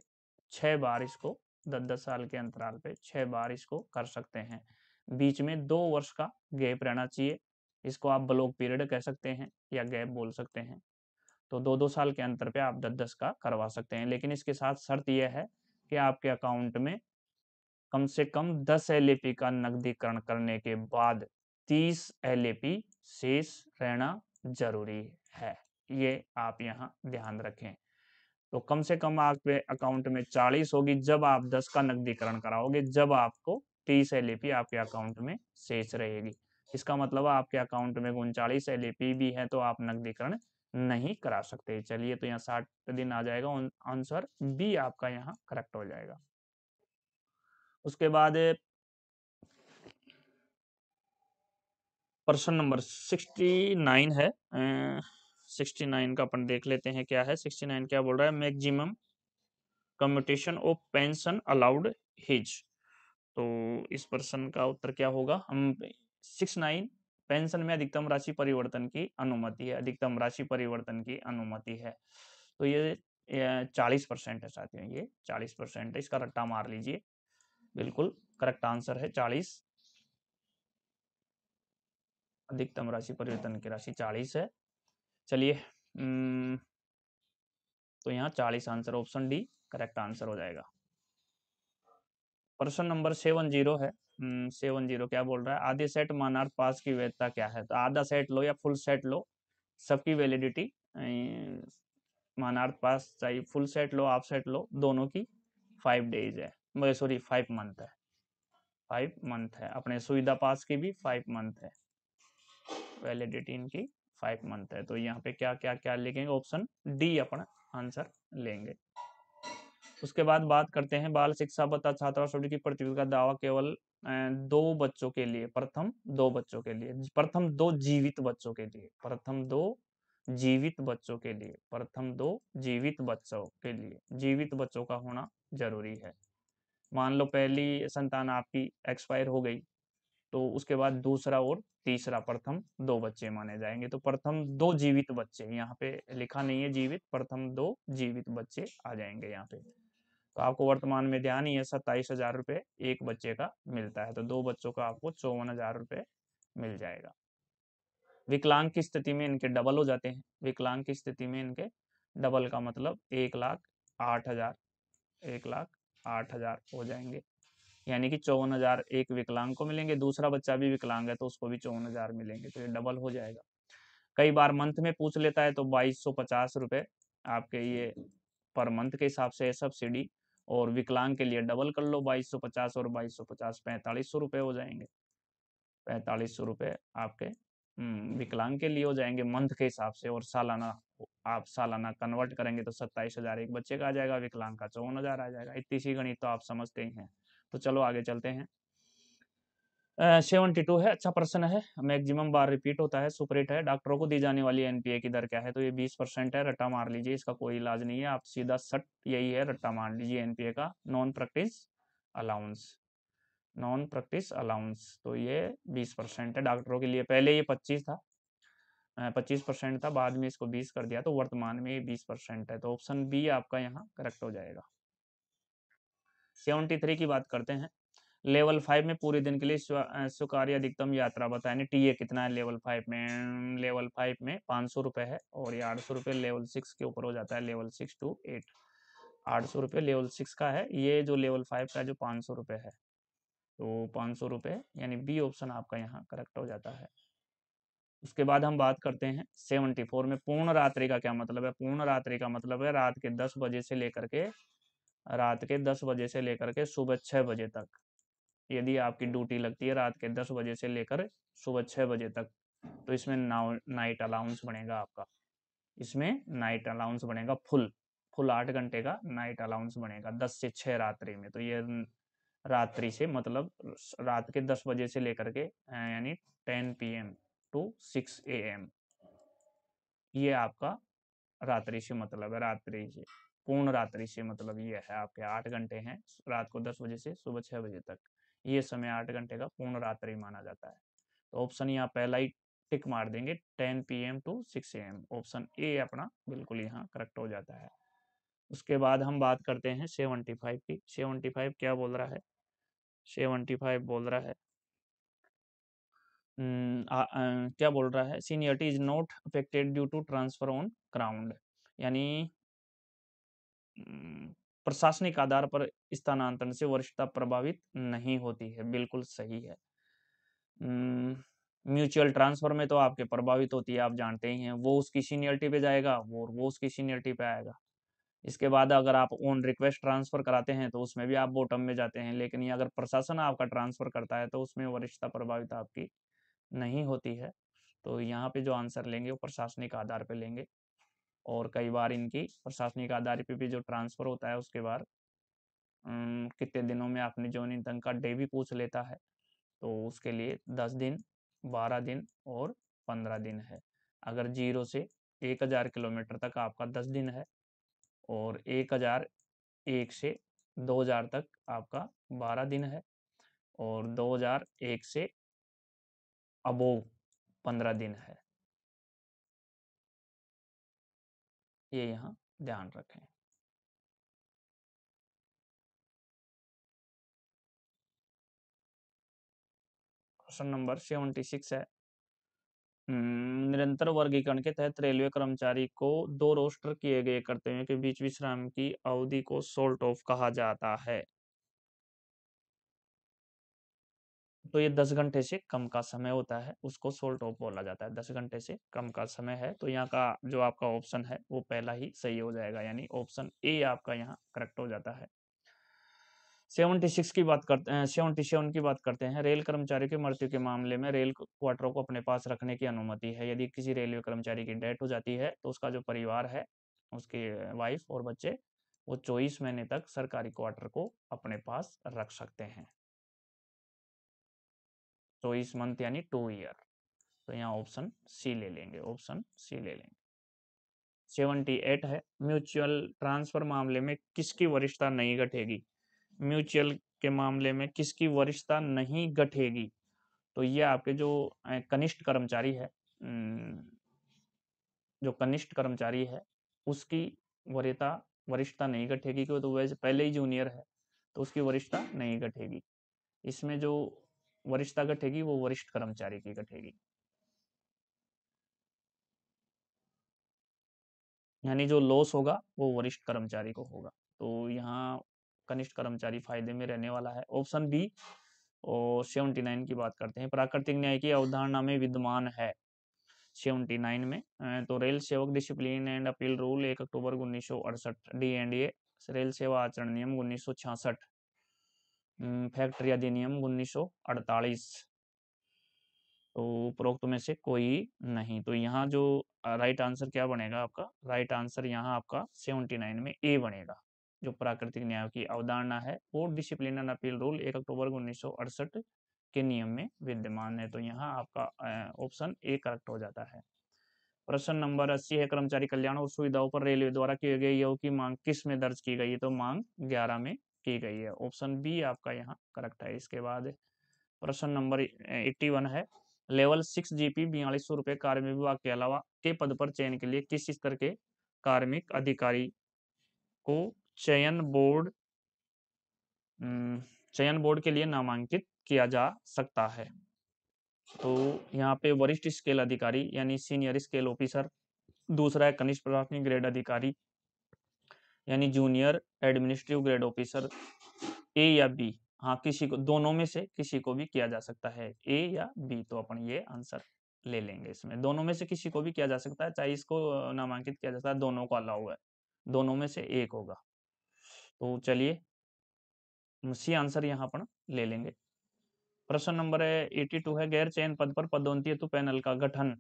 Speaker 2: 6 बार इसको, 10-10 साल के अंतराल पे 6 बार इसको कर सकते हैं। बीच में 2 वर्ष का गैप रहना चाहिए, इसको आप ब्लॉक पीरियड कह सकते हैं या गैप बोल सकते हैं। तो 2-2 साल के अंतर पे आप 10-10 का करवा सकते हैं, लेकिन इसके साथ शर्त यह है कि आपके अकाउंट में कम से कम 10 एलएपी का नकदीकरण करने के बाद 30 एलएपी शेष रहना जरूरी है। ये आप यहाँ ध्यान रखें। तो कम से कम आपके अकाउंट में 40 होगी जब आप 10 का नकदीकरण कराओगे, जब आपको 30 एलएपी आपके अकाउंट में शेष रहेगी। इसका मतलब आपके अकाउंट में 39 एलएपी भी है तो आप नकदीकरण नहीं करा सकते। चलिए, तो यहाँ 60 दिन आ जाएगा, आंसर बी आपका यहाँ करेक्ट हो जाएगा। उसके बाद प्रश्न नंबर 69 है, 69 का अपन देख लेते हैं क्या है। 69 क्या बोल रहा है, maximum commutation of pension allowed his. तो इस प्रश्न का उत्तर क्या होगा, हम 69 पेंशन में अधिकतम राशि परिवर्तन की अनुमति है, अधिकतम राशि परिवर्तन की अनुमति है। तो ये 40% है साथियों, ये 40% है, इसका रट्टा मार लीजिए, बिल्कुल करेक्ट आंसर है 40। अधिकतम राशि परिवर्तन की राशि 40 है। चलिए, तो यहाँ 40 answer, option D correct answer हो जाएगा। प्रश्न नंबर 70 है, 70 क्या बोल रहा है, आधे सेट मानार्थ पास की वैधता क्या है। तो आधा सेट लो या फुल सेट लो, सबकी वैलिडिटी मानार्थ पास चाहिए, फुल सेट लो हाफ सेट लो, दोनों की 5 डेज है, सॉरी 5 मंथ है, 5 मंथ है। अपने सुविधा पास की भी 5 मंथ है, वैलिडिटी इनकी 5 मंथ है। तो यहाँ पे क्या क्या क्या लिखेंगे, ऑप्शन डी अपना आंसर लेंगे। उसके बाद बात करते हैं बाल शिक्षा भत्ता छात्रवृत्ति की प्रतियोगिता का दावा केवल 2 बच्चों के लिए, प्रथम 2 बच्चों के लिए, प्रथम 2 जीवित बच्चों के लिए, प्रथम 2 जीवित बच्चों के लिए, प्रथम 2 जीवित बच्चों के लिए, जीवित बच्चों का होना जरूरी है। मान लो पहली संतान आपकी एक्सपायर हो गई, तो उसके बाद दूसरा और तीसरा, प्रथम 2 बच्चे माने जाएंगे। तो प्रथम 2 जीवित बच्चे, यहाँ पे लिखा नहीं है जीवित, प्रथम 2 जीवित बच्चे आ जाएंगे यहाँ पे। तो आपको वर्तमान में ध्यान ही है 27,000 रुपये एक बच्चे का मिलता है, तो 2 बच्चों का आपको 54,000 रुपये मिल जाएगा। विकलांग की स्थिति में इनके डबल हो जाते हैं, विकलांग की स्थिति में इनके डबल का मतलब 1,08,000, 1,08,000 हो जाएंगे, यानी कि 54,000 एक विकलांग को मिलेंगे, दूसरा बच्चा भी विकलांग है तो उसको भी 54,000 मिलेंगे, तो ये डबल हो जाएगा। कई बार मंथ में पूछ लेता है तो 2,250 रुपये आपके ये पर मंथ के हिसाब से सब्सिडी, और विकलांग के लिए डबल कर लो 2,250 और 2,250 4,500 रुपये हो जाएंगे, 4,500 रुपये आपके विकलांग के लिए हो जाएंगे मंथ के हिसाब से, और सालाना आप सालाना कन्वर्ट करेंगे तो 27,000 एक बच्चे का आ जाएगा, विकलांग का 54,000 आ जाएगा। इतनी सी गणित तो आप समझते ही हैं। तो चलो आगे चलते हैं। 72 है, अच्छा प्रश्न है, मैक्सिमम बार रिपीट होता है, सुपरहिट है, डॉक्टरों को दी जाने वाली एनपीए की दर क्या है। तो ये 20% है, रट्टा मार लीजिए, इसका कोई इलाज नहीं है, आप सीधा सट यही है, रट्टा मार लीजिए एनपीए का, non practice allowance, non practice allowance. तो ये 20% है डॉक्टरों के लिए, पहले ये 25 था, 25% था, बाद में इसको 20 कर दिया, तो वर्तमान में ये 20% है। तो ऑप्शन बी आपका यहाँ करेक्ट हो जाएगा। 73 की बात करते हैं, लेवल 5 में पूरे दिन के लिए स्वीकार्य अधिकतम यात्रा बताएं। यानी टीए कितना है लेवल 5 में? लेवल 5 में 500 रुपये है, और ये 800 रुपये लेवल 6 के ऊपर हो जाता है, लेवल 6 to 8। 800 रुपये लेवल 6 का है, ये जो लेवल 5 का जो 500 रुपये है, तो 500 रुपये यानी बी ऑप्शन आपका यहाँ करेक्ट हो जाता है। उसके बाद हम बात करते हैं 74 में। पूर्ण रात्रि का क्या मतलब है? पूर्ण रात्रि का मतलब है रात के 10 बजे से लेकर के सुबह 6 बजे तक। यदि आपकी ड्यूटी लगती है रात के 10 बजे से लेकर सुबह 6 बजे तक, तो इसमें नाइट अलाउंस बनेगा आपका। इसमें नाइट अलाउंस बनेगा फुल 8 घंटे का नाइट अलाउंस बनेगा 10 से 6 रात्रि में। तो ये रात्रि से मतलब रात के 10 बजे से लेकर के यानी 10 PM to 6 AM, ये आपका रात्रि से मतलब है। रात्रि से पूर्ण रात्रि से मतलब ये है आपके 8 घंटे हैं, रात को 10 बजे से सुबह 6 बजे तक, ये समय 8 घंटे का पूर्ण रात्रि माना जाता है। तो ऑप्शन यहाँ पहला ही टिक मार देंगे, 10 PM to 6 AM, option A अपना बिल्कुल यहाँ करेक्ट हो जाता है। उसके बाद हम बात करते हैं 75 की। 75 क्या बोल रहा है? 75 बोल रहा है क्या बोल रहा है? Seniority is not affected due to transfer on ground, यानी प्रशासनिक आधार पर स्थानांतरण से वरिष्ठता प्रभावित नहीं होती है, बिल्कुल सही है। म्यूचुअल ट्रांसफर में तो आपके प्रभावित होती है, आप जानते ही हैं, वो उसकी सीनियरिटी पे जाएगा, वो उसकी सीनियरिटी पे आएगा। इसके बाद अगर आप ऑन रिक्वेस्ट ट्रांसफर कराते हैं तो उसमें भी आप बॉटम में जाते हैं, लेकिन ये अगर प्रशासन आपका ट्रांसफर करता है तो उसमें वरिष्ठता प्रभावित आपकी नहीं होती है। तो यहाँ पे जो आंसर लेंगे वो प्रशासनिक आधार पे लेंगे, और कई बार इनकी प्रशासनिक आधार पे भी जो ट्रांसफर होता है उसके बाद कितने दिनों में आपने ज्वाइनिंग तक का डे भी पूछ लेता है, तो उसके लिए 10 दिन, 12 दिन और 15 दिन है। अगर 0 से 1000 किलोमीटर तक आपका 10 दिन है, और 1001 से 2000 तक आपका 12 दिन है, और 2001 से अबोव 15 दिन है। ये यहाँ ध्यान रखें। क्वेश्चन नंबर 76 है। निरंतर वर्गीकरण के तहत रेलवे कर्मचारी को 2 रोस्टर किए गए कर्तव्यों के बीच विश्राम की अवधि को सोल्ट ऑफ कहा जाता है। तो ये 10 घंटे से कम का समय होता है, उसको सोल्ट ऑफ बोला जाता है। 10 घंटे से कम का समय है, तो यहाँ का जो आपका ऑप्शन है वो पहला ही सही हो जाएगा, यानी ऑप्शन ए आपका यहाँ करेक्ट हो जाता है। 76 की बात करते हैं, 77 की बात करते हैं। रेल कर्मचारी की मृत्यु के मामले में रेल क्वार्टरों को अपने पास रखने की अनुमति है। यदि किसी रेलवे कर्मचारी की डेथ हो जाती है तो उसका जो परिवार है, उसके वाइफ और बच्चे, वो 24 महीने तक सरकारी क्वार्टर को अपने पास रख सकते हैं। 24 मंथ यानी 2 ईयर। तो यहाँ ऑप्शन सी ले लेंगे, ऑप्शन सी ले लेंगे। 78 है। म्यूचुअल ट्रांसफर मामले में किसकी वरिष्ठता नहीं घटेगी? म्यूचुअल के मामले में किसकी वरिष्ठता नहीं घटेगी? तो ये आपके जो कनिष्ठ कर्मचारी है, जो कनिष्ठ कर्मचारी है उसकी वरीयता वरिष्ठता नहीं घटेगी, क्योंकि तो वैसे पहले ही जूनियर है, तो उसकी वरिष्ठता नहीं घटेगी। इसमें जो वरिष्ठता घटेगी वो वरिष्ठ कर्मचारी की घटेगी, यानी जो लॉस होगा वो वरिष्ठ कर्मचारी को होगा। तो यहाँ कनिष्ठ कर्मचारी फायदे में रहने वाला है, ऑप्शन बी। और 79 की बात करते हैं। प्राकृतिक न्याय की अवधारणा में विद्यमान है 79 में, तो रेल सेवक discipline and appeal rule 1 October 1968, DNDA rail सेवा आचरण नियम 1966, फैक्ट्री अधिनियम 1948, तो उपरोक्त में से कोई नहीं। तो यहाँ जो राइट आंसर क्या बनेगा आपका? राइट आंसर यहाँ आपका 79 में ए बनेगा। जो प्राकृतिक न्याय की अवधारणा है वो डिसिप्लिन एंड अपील रूल 1 अक्टूबर 1968 के नियम में विद्यमान है, तो यहाँ आपका ऑप्शन ए करेक्ट हो जाता है। प्रश्न नंबर 80 है। कर्मचारी कल्याण और सुविधाओं पर रेलवे द्वारा की गई योग की मांग किस में दर्ज की गई है? तो मांग 11 में की गई है, ऑप्शन बी आपका यहाँ करेक्ट है। इसके बाद प्रश्न नंबर 81 है। लेवल 6 जीपी 4200 कार्मिक विभाग के अलावा के पद पर चयन के लिए किस स्तर के कार्मिक अधिकारी को चयन बोर्ड चयन बोर्ड के लिए नामांकित किया जा सकता है। तो यहाँ पे वरिष्ठ स्केल अधिकारी यानी सीनियर स्केल ऑफिसर, दूसरा है कनिष्ठ प्रशासनिक ग्रेड अधिकारी यानी जूनियर एडमिनिस्ट्रेटिव ग्रेड ऑफिसर, ए या बी। हाँ, किसी को, दोनों में से किसी को भी किया जा सकता है, ए या बी। तो अपन ये आंसर ले लेंगे। इसमें दोनों में से किसी को भी किया जा सकता है, चाहे इसको नामांकित किया जाता है, दोनों को अलाउ है, दोनों में से एक होगा। तो चलिए सी आंसर यहाँ पर ले लेंगे। प्रश्न नंबर 82 है, गैर चयन पद पर पदोन्नति हेतु पैनल का गठन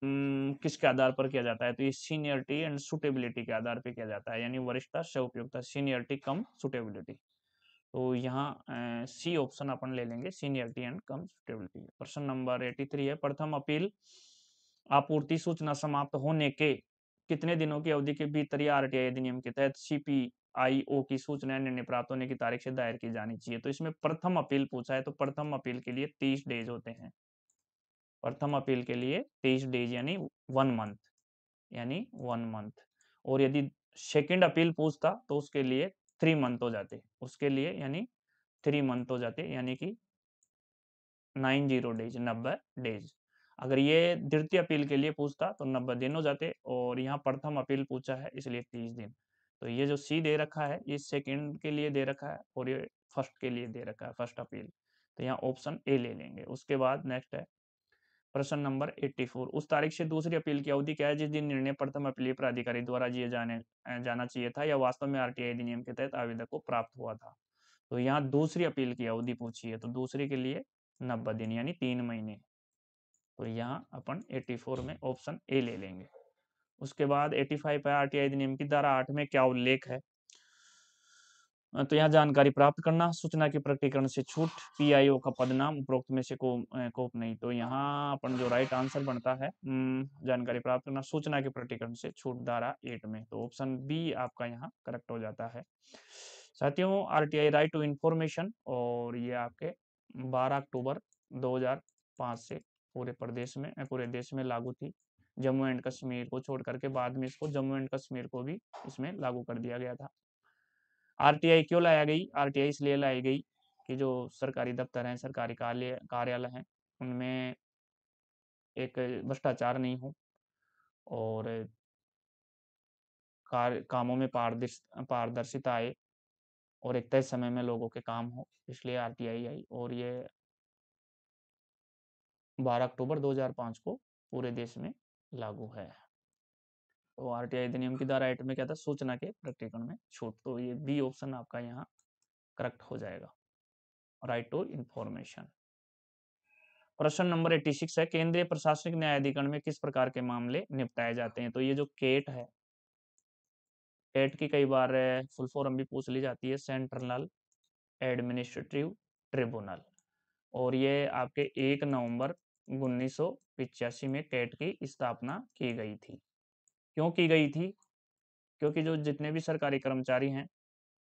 Speaker 2: किसके आधार पर किया जाता है? तो ये सीनियरिटी एंड सुटेबिलिटी के आधार पर किया जाता है, यानी वरिष्ठता से उपयोगिता, सीनियरिटी कम सुटेबिलिटी। तो यहाँ सी ऑप्शन अपन ले लेंगे, सीनियरिटी एंड कम सुटेबिलिटी। प्रश्न नंबर 83 है, प्रथम अपील आपूर्ति सूचना समाप्त होने के कितने दिनों की अवधि के भीतर या आरटीआई अधिनियम के तहत सीपीआईओ की सूचना निर्णय प्राप्त होने की तारीख से दायर की जानी चाहिए? तो इसमें प्रथम अपील पूछा है, तो प्रथम अपील के लिए 30 डेज होते हैं। प्रथम अपील के लिए 23 डेज यानी 1 मंथ, यानी 1 मंथ। और यदि सेकंड अपील पूछता तो उसके लिए 3 मंथ हो जाते, उसके लिए यानी 3 मंथ हो जाते, यानी कि 90 डेज, 90 डेज। अगर ये द्वितीय अपील के लिए पूछता तो 90 दिन हो जाते, और यहाँ प्रथम अपील पूछा है इसलिए 30 दिन। तो ये जो सी दे रखा है ये सेकंड के लिए दे रखा है, और ये फर्स्ट के लिए दे रखा है, फर्स्ट अपील। तो यहाँ ऑप्शन ए ले लेंगे। उसके बाद नेक्स्ट है प्रश्न नंबर 84, उस तारीख से दूसरी अपील की अवधि क्या है जिस दिन निर्णय प्रथम अपीलीय प्राधिकारी द्वारा दिए जाना चाहिए था या वास्तव में आरटीआई अधिनियम के तहत आवेदक को प्राप्त हुआ था? तो यहाँ दूसरी अपील की अवधि पूछी है, तो दूसरी के लिए 90 दिन यानी 3 महीने। तो यहाँ अपन 84 में ऑप्शन ए ले लेंगे। उसके बाद 85 है, आरटीआई अधिनियम की धारा 8 में क्या उल्लेख है? तो यहाँ जानकारी प्राप्त करना, सूचना के प्रकटीकरण से छूट, पीआईओ का पदनाम, उपरोक्त में से कोप नहीं। तो यहाँ अपन जो राइट आंसर बनता है, जानकारी प्राप्त करना, सूचना के प्रकटीकरण से छूट, धारा 8 में। तो ऑप्शन बी आपका यहाँ करेक्ट हो जाता है। साथियों, आरटीआई राइट टू इंफॉर्मेशन, और ये आपके 12 अक्टूबर 2005 से पूरे देश में लागू थी। जम्मू एंड कश्मीर को छोड़ करके बाद में इसको जम्मू एंड कश्मीर को भी इसमें लागू कर दिया गया था। आरटीआई क्यों लाया गई? आरटीआई इसलिए लाई गई कि जो सरकारी दफ्तर हैं, सरकारी कार्यालय हैं, उनमें एक भ्रष्टाचार नहीं हो, और कामों में पारदर्शिता आए, और एक तय समय में लोगों के काम हो, इसलिए आरटीआई आई। और ये 12 अक्टूबर 2005 को पूरे देश में लागू है। तो आरटीआई अधिनियम की धारा 8 में क्या था? सूचना के प्रकटीकरण में छूट। तो ये बी ऑप्शन आपका यहाँ करेक्ट हो जाएगा, राइट टू इंफॉर्मेशन। प्रश्न नंबर 86 है, केंद्रीय प्रशासनिक न्यायाधिकरण में किस प्रकार के मामले निपटाए जाते हैं? तो ये जो केट है, केट की कई बार फुल फॉर्म भी पूछ ली जाती है, सेंट्रल एडमिनिस्ट्रेटिव ट्रिब्यूनल। और ये आपके 1 नवंबर 1985 में केट की स्थापना की गई थी। क्यों की गई थी? क्योंकि जो जितने भी सरकारी कर्मचारी हैं,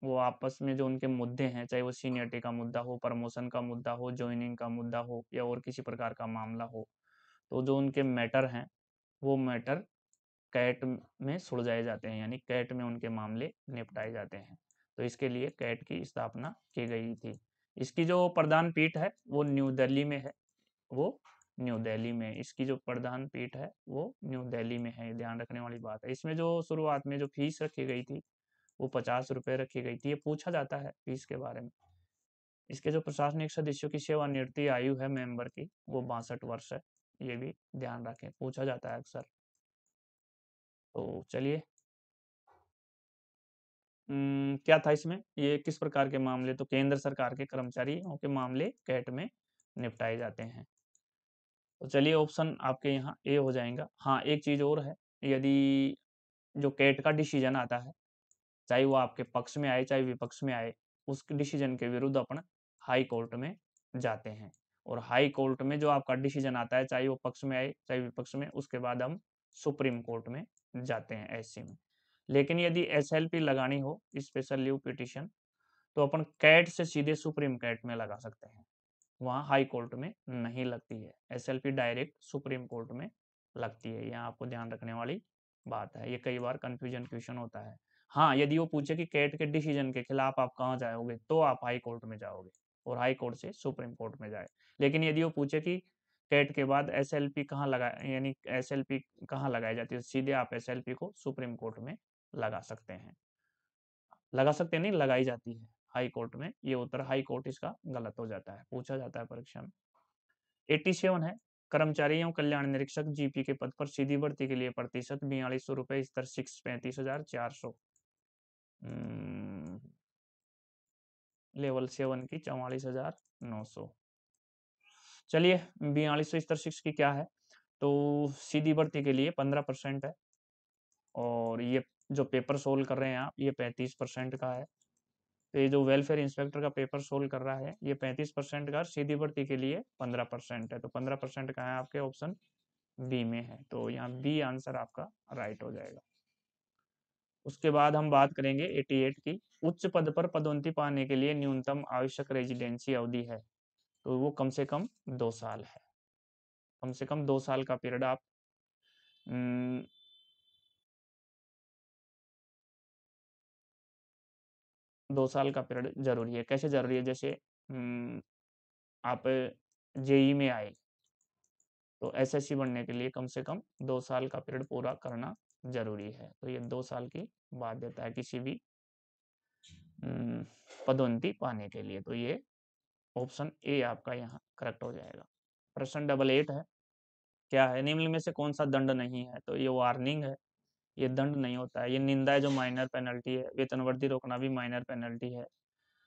Speaker 2: वो आपस में जो उनके मुद्दे हैं, चाहे वो सीनियरिटी का मुद्दा हो, प्रमोशन का मुद्दा हो, ज्वाइनिंग का मुद्दा हो, या और किसी प्रकार का मामला हो, तो जो उनके मैटर हैं वो मैटर कैट में सुलझाए जाते हैं, यानी कैट में उनके मामले निपटाए जाते हैं। तो इसके लिए कैट की स्थापना की गई थी। इसकी जो प्रधान पीठ है वो न्यू दिल्ली में है, वो न्यू दिल्ली में इसकी जो प्रधान पीठ है वो न्यू दिल्ली में है, ध्यान रखने वाली बात है। इसमें जो शुरुआत में जो फीस रखी गई थी वो 50 रुपये रखी गई थी। ये पूछा जाता है फीस के बारे में। इसके जो प्रशासनिक सदस्यों की सेवानिवृत्ति आयु है मेंबर की, वो 62 वर्ष है। ये भी ध्यान रखें, पूछा जाता है अक्सर। तो चलिए, क्या था इसमें, ये किस प्रकार के मामले? तो केंद्र सरकार के कर्मचारियों के मामले कैट में निपटाए जाते हैं। तो चलिए ऑप्शन आपके यहाँ ए हो जाएगा। हाँ, एक चीज और है, यदि जो कैट का डिसीजन आता है, चाहे वो आपके पक्ष में आए चाहे विपक्ष में आए, उस डिसीजन के विरुद्ध अपन हाई कोर्ट में जाते हैं। और हाई कोर्ट में जो आपका डिसीजन आता है, चाहे वो पक्ष में आए चाहे विपक्ष में, उसके बाद हम सुप्रीम कोर्ट में जाते हैं एससी में। लेकिन यदि एसएलपी लगानी हो, स्पेशल लीव पिटिशन, तो अपन कैट से सीधे सुप्रीम कैट में लगा सकते हैं, वहाँ हाई कोर्ट में नहीं लगती है। एसएलपी डायरेक्ट सुप्रीम कोर्ट में लगती है, यहाँ आपको ध्यान रखने वाली बात है। ये कई बार कंफ्यूजन क्वेश्चन होता है। हाँ, यदि वो पूछे कि कैट के डिसीजन के खिलाफ आप कहाँ जाओगे, तो आप हाई कोर्ट में जाओगे और हाई कोर्ट से सुप्रीम कोर्ट में जाए। लेकिन यदि वो पूछे कि कैट के बाद एसएलपी कहाँ लगा, यानी एसएलपी कहाँ लगाई जाती है, सीधे आप एसएलपी को सुप्रीम कोर्ट में लगा सकते हैं। लगा सकते नहीं, लगाई जाती है हाई कोर्ट में। ये उत्तर हाई कोर्ट इसका गलत हो जाता है, पूछा जाता है परीक्षा में। 87 है, कर्मचारी एवं कल्याण निरीक्षक जीपी के पद पर सीधी भर्ती के लिए प्रतिशत 4200 रुपए, स्तर 6 35,400। लेवल 7 की 44,900। चलिए, 4200 स्तर 6 की क्या है, तो सीधी भर्ती के लिए 15% है, और ये जो पेपर सोल्व कर रहे हैं आप, ये 35% का है। तो ये जो वेलफेयर इंस्पेक्टर का पेपर सोल्व कर रहा है, ये 35% का, सीधी भर्ती के लिए 15% है। तो 15% का है आपके ऑप्शन बी में है, तो यहाँ बी आंसर आपका राइट हो जाएगा। उसके बाद हम बात करेंगे 88 की। उच्च पद पर पदोन्नति पाने के लिए न्यूनतम आवश्यक रेजिडेंसी अवधि है, तो वो कम से कम 2 साल है। कम से कम 2 साल का पीरियड आप 2 साल का पीरियड जरूरी है। कैसे जरूरी है, जैसे आप जेई में आए तो एसएससी बनने के लिए कम से कम 2 साल का पीरियड पूरा करना जरूरी है। तो ये 2 साल की बाध्यता है किसी भी पदोन्नति पाने के लिए। तो ये ऑप्शन ए आपका यहाँ करेक्ट हो जाएगा। प्रश्न 88 है, क्या है, निम्न में से कौन सा दंड नहीं है, तो ये वार्निंग है, ये दंड नहीं होता है। ये निंदा है जो माइनर पेनल्टी है, वेतन वृद्धि रोकना भी माइनर पेनल्टी है,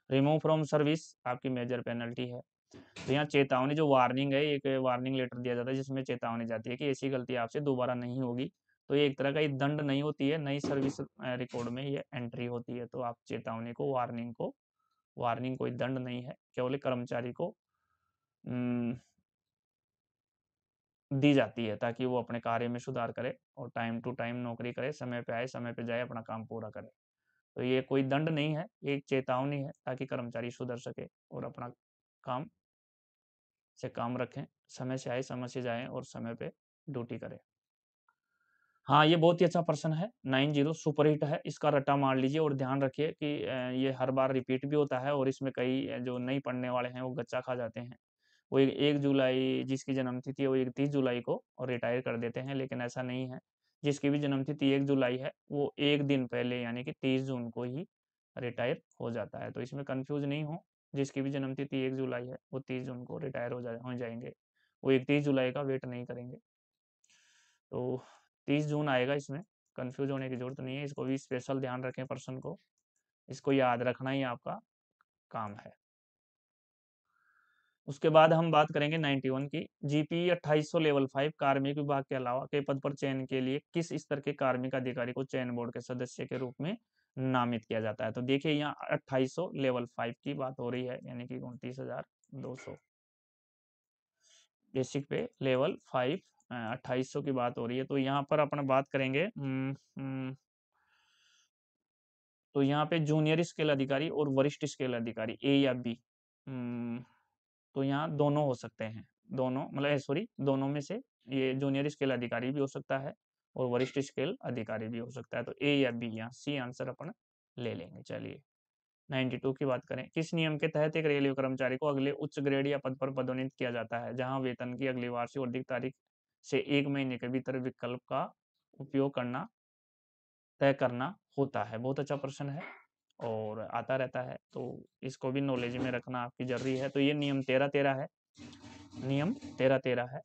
Speaker 2: रिमूव फ्रॉम सर्विस आपकी मेजर पेनल्टी है। तो यहाँ चेतावनी, जो वार्निंग है, एक वार्निंग लेटर दिया जाता है जिसमें चेतावनी जाती है कि ऐसी गलती आपसे दोबारा नहीं होगी। तो ये एक तरह का ये दंड नहीं होती है, नई सर्विस रिकॉर्ड में ये एंट्री होती है। तो आप चेतावनी को, वार्निंग कोई दंड नहीं है, केवल कर्मचारी को दी जाती है ताकि वो अपने कार्य में सुधार करे और टाइम टू टाइम नौकरी करे, समय पे आए, समय पे जाए, अपना काम पूरा करे। तो ये कोई दंड नहीं है, ये एक चेतावनी है ताकि कर्मचारी सुधर सके और अपना काम से काम रखें, समय से आए, समय से जाएं और समय पे ड्यूटी करें। हाँ, ये बहुत ही अच्छा प्रश्न है। 90 सुपरहिट है, इसका रट्टा मार लीजिए और ध्यान रखिए कि ये हर बार रिपीट भी होता है और इसमें कई जो नहीं पढ़ने वाले हैं वो गच्चा खा जाते हैं। वो 1 जुलाई जिसकी जन्मतिथि है वो 31 जुलाई को और रिटायर कर देते हैं, लेकिन ऐसा नहीं है। जिसकी भी जन्मतिथि 1 जुलाई है वो एक दिन पहले यानी कि 30 जून को ही रिटायर हो जाता है। तो इसमें कंफ्यूज नहीं हो, जिसकी भी जन्मतिथि 1 जुलाई है वो 30 जून को रिटायर हो जाएंगे। वो 31 जुलाई का वेट नहीं करेंगे। तो 30 जून आएगा, इसमें कंफ्यूज होने की जरूरत नहीं है। इसको भी स्पेशल ध्यान रखें, पर्सन को इसको याद रखना ही आपका काम है। उसके बाद हम बात करेंगे 91 की। जीपी 2800 लेवल 5 कार्मिक विभाग के अलावा के पद पर चयन के लिए किस स्तर के कार्मिक अधिकारी को चयन बोर्ड के सदस्य के रूप में नामित किया जाता है। तो देखिए यहाँ 2800 लेवल 5 की बात हो रही है, यानी कि 29,200 बेसिक पे लेवल 5 2800 की बात हो रही है। तो यहाँ पर अपन बात करेंगे तो यहाँ पे जूनियर स्केल अधिकारी और वरिष्ठ स्केल अधिकारी, ए या बी। तो यहाँ दोनों हो सकते हैं, दोनों मतलब सॉरी, दोनों में से ये जूनियर स्केल अधिकारी भी हो सकता है और वरिष्ठ स्केल अधिकारी भी हो सकता है। तो ए या बी, यहाँ सी आंसर अपन ले लेंगे। चलिए 92 की बात करें। किस नियम के तहत एक रेलवे कर्मचारी को अगले उच्च ग्रेड या पद पर पदोन्नत किया जाता है, जहां वेतन की अगली वार्षिक और अधिक तारीख से 1 महीने के भीतर विकल्प का उपयोग करना तय करना होता है। बहुत अच्छा प्रश्न है और आता रहता है, तो इसको भी नॉलेज में रखना आपकी जरूरी है। तो ये नियम 13-13 है, नियम 13-13 है,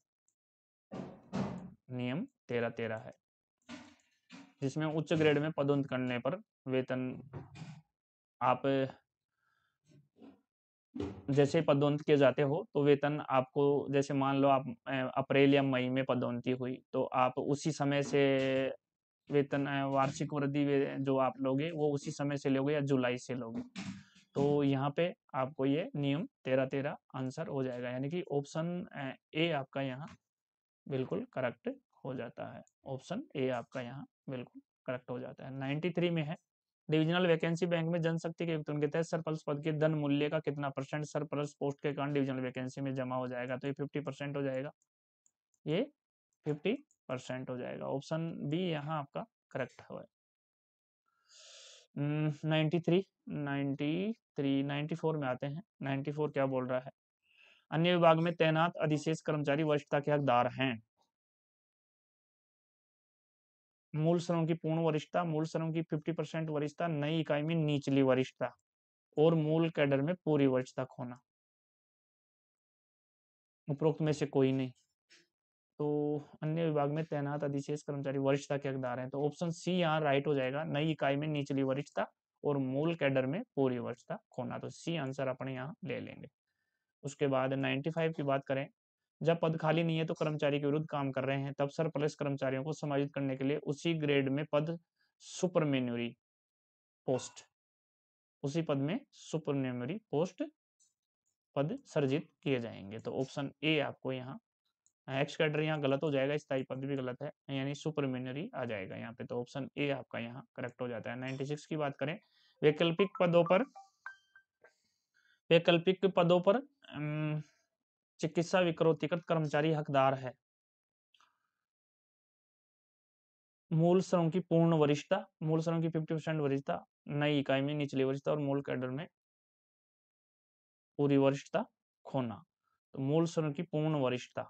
Speaker 2: नियम 13-13 है, जिसमें उच्च ग्रेड में पदोन्नत करने पर वेतन आप जैसे पदोन्नत किए जाते हो तो वेतन आपको, जैसे मान लो आप अप्रैल या मई में पदोन्नति हुई तो आप उसी समय से वेतन वार्षिक वृद्धि जो आप लोगे वो उसी समय से लोगे या जुलाई से लोगे। तो यहाँ पे आपको ये नियम 13-13 आंसर हो जाएगा, यानी कि ऑप्शन ए आपका यहाँ बिल्कुल करेक्ट हो जाता है। ऑप्शन ए आपका यहाँ बिल्कुल करेक्ट हो जाता है। 93 में है, डिविजनल वैकेंसी बैंक में जनशक्ति के वेतन के तहत सरप्लस पद के धन मूल्य का कितना परसेंट सरप्लस पोस्ट के कारण डिविजनल वैकेंसी में जमा हो जाएगा। तो ये 50% हो जाएगा, ये 50% हो जाएगा। ऑप्शन बी यहाँ आपका करेक्ट है। 93, 93, 94 में आते हैं। 94 क्या बोल रहा है? अन्य विभाग में तैनात अधिशेष कर्मचारी वरिष्ठता के हकदार हैं। मूल श्रम की पूर्ण वरिष्ठता, मूल श्रम की 50% वरिष्ठता, नई इकाई में निचली वरिष्ठता और मूल कैडर में पूरी वरिष्ठता खोना। उपरोक्त में से कोई नहीं। तो अन्य विभाग में तैनात अधिशेष कर्मचारी वरिष्ठता के हकदार हैं, तो ऑप्शन सी यहाँ राइट हो जाएगा। नई इकाई में निचली वरिष्ठता और मूल कैडर में पूरी वरिष्ठता खोना, तो सी आंसर अपने यहाँ ले लेंगे। उसके बाद 95 की बात करें, जब पद खाली नहीं है तो कर्मचारी के विरुद्ध काम कर रहे हैं, तब सरप्लस कर्मचारियों को समायोजित करने के लिए उसी ग्रेड में पद सुपरन्यूमरी पोस्ट, उसी पद में सुपरन्यूमरी पोस्ट पद सर्जित किए जाएंगे। तो ऑप्शन ए आपको यहाँ, एक्स कैडर यहाँ गलत हो जाएगा, स्थायी पद भी गलत है, यानी सुपरमिनरी आ जाएगा यहाँ पे। तो ऑप्शन ए आपका यहाँ करेक्ट हो जाता है। 96 की बात करें, वैकल्पिक पदों पर, वैकल्पिक पदों पर चिकित्सा विकरोतीकृत कर्मचारी हकदार है। मूल श्रम की पूर्ण वरिष्ठता, मूल श्रम की 50% वरिष्ठता, नई इकाई में निचली वरिष्ठता और मूल कैडर में पूरी वरिष्ठता खोना। तो मूल श्रम की पूर्ण वरिष्ठता,